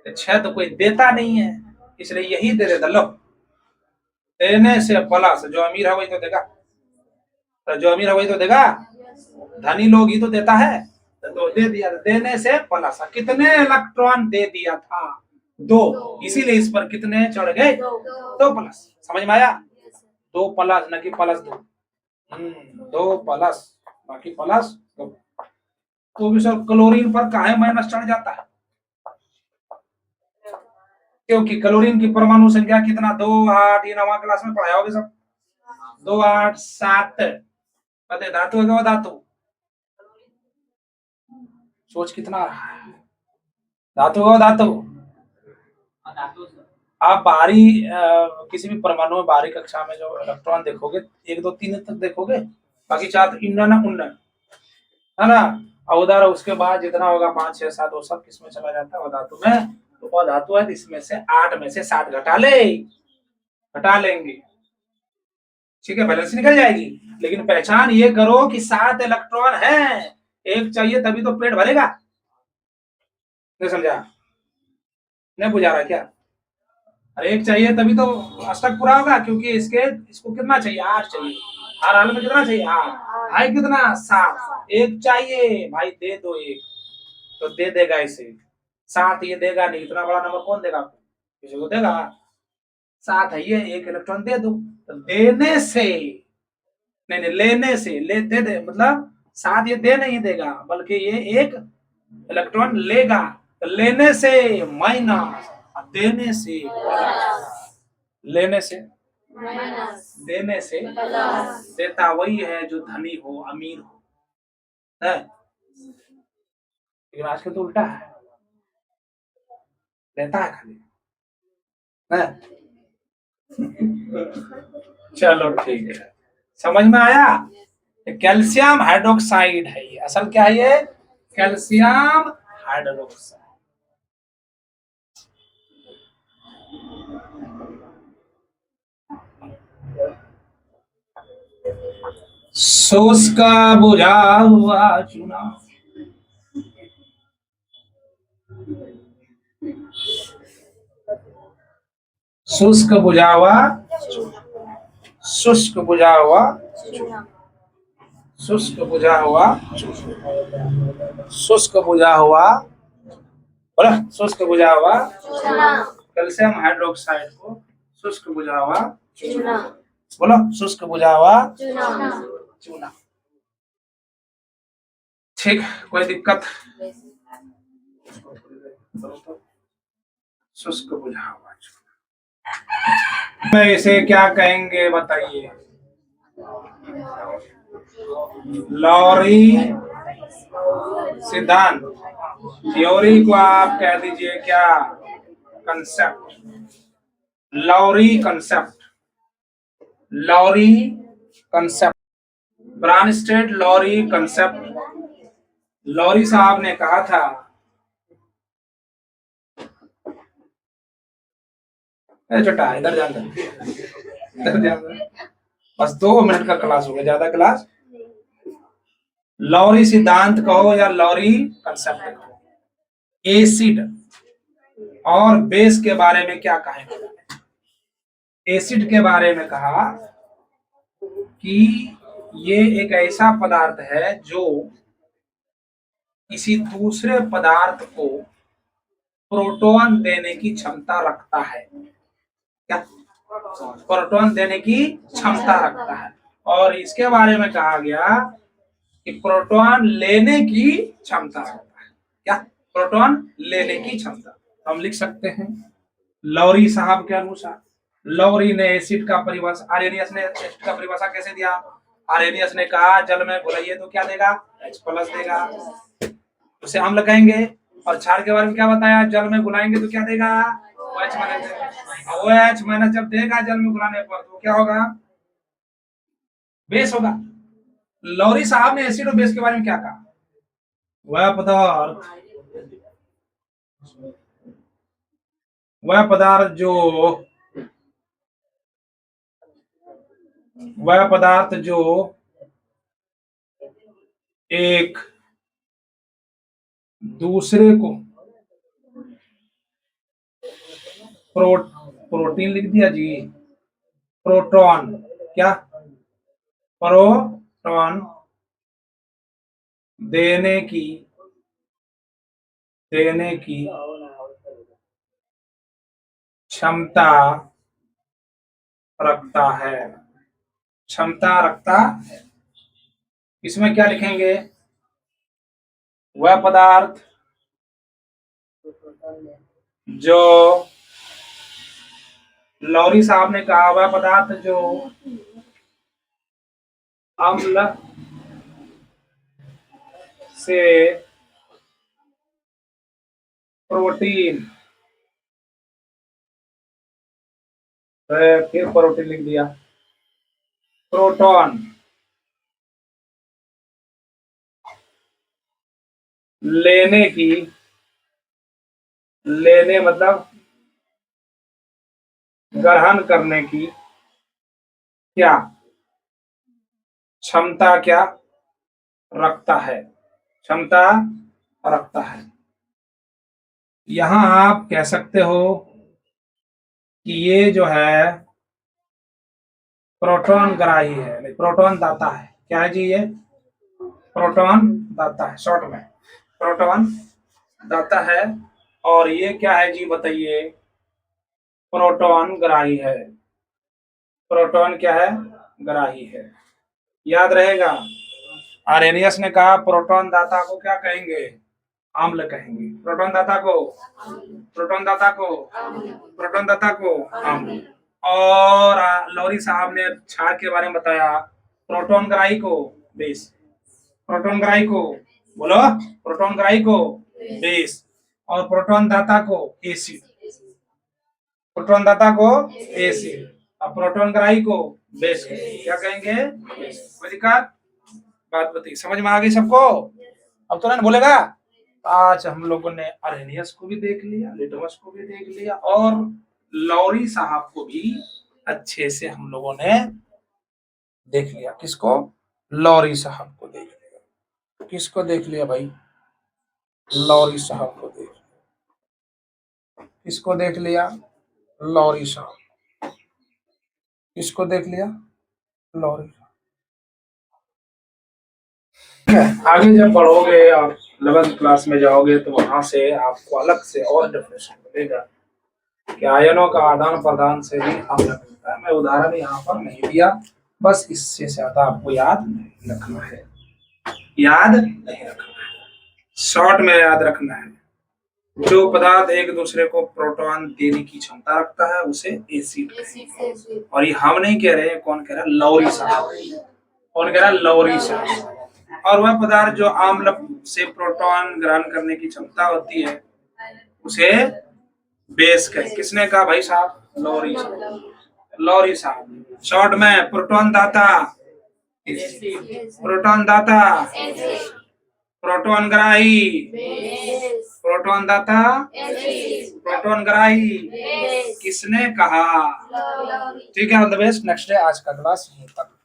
6 तो कोई देता नहीं है, इसलिए यही दे देता। लो, देने से प्लस, जो अमीर है वही तो देगा, तो जो अमीर है वही तो देगा, धनी लोग ही तो देता है, तो दे दिया, देने से प्लस। कितने इलेक्ट्रॉन दे दिया था, 2, इसीलिए इस पर कितने चढ़ गए, 2 प्लस। समझ में आया, 2 प्लस, न कि प्लस 2, 2 प्लस, बाकी प्लस 2। तो भी सर क्लोरीन पर काहे माइनस चढ़ जाता है, क्योंकि क्लोरीन की परमाणु संख्या कितना, 2 8, ये 9वां क्लास में पढ़ाया होगा सब, 2 8 7। पता धातु है क्या, धातु, सोच कितना धातु है, धातु। आप बाहरी किसी भी परमाणु में बाहरी कक्षा में जो इलेक्ट्रॉन देखोगे, 1 2 3 तक देखोगे, बाकी 4 इंधन उन्नयन है ना, और उधर उसके बाद जितना होगा 5 6 7 वो सब किसमें चला जाता है, धातु में। तो धातु है, इसमें से 8 में से 7 घटा लेंगे, ठीक है, बैलेंस निकल जाएगी। लेकिन पहचान ये करो कि 7 इलेक्ट्रॉन है, एक चाहिए तभी तो पेट भरेगा, नहीं समझा, नहीं बुझा रहा क्या, अरे एक चाहिए तभी तो अष्टक पूरा होगा, क्योंकि इसको कितना चाहिए, 8 चाहिए, हर हाल में कितना चाहिए, 8। भाई कितना, 7, एक चाहिए भाई, दे दो एक, तो दे देगा इसे, 7 ये देगा नहीं, इतना बड़ा नंबर कौन देगा, किसी को देगा, 7 है ये, एक इलेक्ट्रॉन दे दो, तो देने से नहीं नहीं, लेने से, ले दे दे मतलब 7 ये दे नहीं देगा, बल्कि ये एक इलेक्ट्रॉन लेगा, तो लेने से माइनस, देने से, लेने से, देने से, देता वही है जो धनी हो, अमीर हो, है, लेकिन आजकल तो उल्टा है, देता है खाली, है। चलो ठीक है, समझ में आया, कैल्शियम हाइड्रोक्साइड है ये, असल क्या है ये? Calcium hydroxide. शुष्क बुझा हुआ चूना, शुष्क बुझा हुआ, शुष्क बुझा हुआ, शुष्क बुझा हुआ, शुष्क बुझा हुआ, बोला शुष्क बुझा हुआ कैल्शियम हाइड्रोक्साइड को शुष्क बुझा हुआ चूना, बोलो शुष्क बुझा हुआ चूना। ठीक, कोई दिक्कत? शुष्क बुझा हुआ चूना में इसे क्या कहेंगे बताइए? लॉरी सिद्धांत, थ्योरी को आप कह दीजिए क्या? Concept, Lowry concept, Lowry concept, Bronsted Lowry concept. Lowry साहब ने कहा था, छोटा इधर जाना, इधर जाना, बस 2 मिनट का क्लास हो गया, ज्यादा क्लास। लॉरी सिद्धांत कहो या लॉरी कंसेप्ट कहो, एसिड और बेस के बारे में क्या कहेंगे? एसिड के बारे में कहा कि ये एक ऐसा पदार्थ है जो किसी दूसरे पदार्थ को प्रोटॉन देने की क्षमता रखता है। क्या? प्रोटॉन देने की क्षमता रखता है। और इसके बारे में कहा गया कि प्रोटॉन लेने की क्षमता रखता है। क्या? प्रोटॉन लेने की क्षमता। तो हम लिख सकते हैं लॉरी साहब के अनुसार, लॉरी ने एसिड का परिभाषा, आर्हेनियस ने एसिड का परिभाषा कैसे दिया? आर्हेनियस ने कहा जल में घुलाइए तो क्या देगा? H+ देगा, उसे अम्ल कहेंगे। और क्षार के बारे में क्या बताया? जल में घुलाएंगे तो क्या देगा? OH-। OH- जब देगा जल में घुलाने पर तो क्या होगा? बेस होगा। लॉरी साहब ने एसिड और बेस के बारे में क्या कहा? वह पदार्थ जो एक दूसरे को प्रोटीन लिख दिया जी, प्रोटॉन, क्या? प्रोटॉन देने की क्षमता रखता है, क्षमता रखता है। इसमें क्या लिखेंगे? वह पदार्थ जो लॉरी साहब ने कहा, वह पदार्थ जो अम्ल से प्रोटीन, फिर प्रोटीन लिख दिया, प्रोटॉन लेने मतलब ग्रहण करने की क्या क्षमता क्या रखता है? क्षमता रखता है। यहां आप कह सकते हो कि ये जो है प्रोटॉन ग्राही है, नहीं प्रोटॉन दाता है। क्या है जी? ये प्रोटॉन दाता है, शॉर्ट में प्रोटॉन दाता है। और ये क्या है जी बताइए? प्रोटॉन ग्राही है। प्रोटॉन क्या है? ग्राही है। याद रहेगा, आर्हेनियस ने कहा प्रोटॉन दाता को क्या कहेंगे? अम्ल कहेंगे। प्रोटॉन दाता को अम्ल। और लॉरी साहब ने क्षार के बारे में बताया, प्रोटॉन ग्राही को बेस, प्रोटॉन ग्राही को बोलो, प्रोटॉन ग्राही को बेस, और प्रोटॉन दाता को एसिड, प्रोटॉन दाता को एसिड, और प्रोटॉन ग्राही को बेस। क्या कहेंगे? कोई दिक्कत? बात बताइए, समझ में आ गई सबको? अब तो ना बोलेगा। आज हम लोगों ने अरेनियस को भी देख लिया, लिटमस को भी देख लिया, और लॉरी साहब को भी अच्छे से हम लोगों ने देख लिया। किसको? लॉरी साहब को देख लिया। किसको देख लिया भाई? लॉरी साहब को देख लिया। किसको देख लिया? लॉरी साहब। किसको देख लिया? लॉरी। आगे जब बढ़ोगे और 11th क्लास में जाओगे तो वहां से आपको अलग से और डेफिनेशन मिलेगा कि आयनों का आदान प्रदान से भी अम्ल मिलता है। मैं उदाहरण यहाँ पर नहीं दिया, बस इससे ज्यादा आपको याद नहीं रखना है, याद नहीं रखना है, शॉर्ट में याद रखना है। जो पदार्थ एक दूसरे को प्रोटॉन देने की क्षमता रखता है उसे एसिड कहेंगे। और ये हम नहीं कह रहे हैं, कौन कह रहा है? लॉरी साहब। कौन कह रहा है? लॉरी साहब। और वह पदार्थ जो आम्ल से प्रोटॉन ग्रहण करने की क्षमता होती है उसे बेस कहें। किसने कहा भाई साहब? लॉरी साहब। लॉरी साहब। शॉर्ट में प्रोटॉन दाता, प्रोटॉन दाता, प्रोटॉन ग्राही, प्रोटॉन दाता, प्रोटॉन ग्राही। किसने कहा? ठीक है, all the best. Next day आज का क्लास यहीं तक।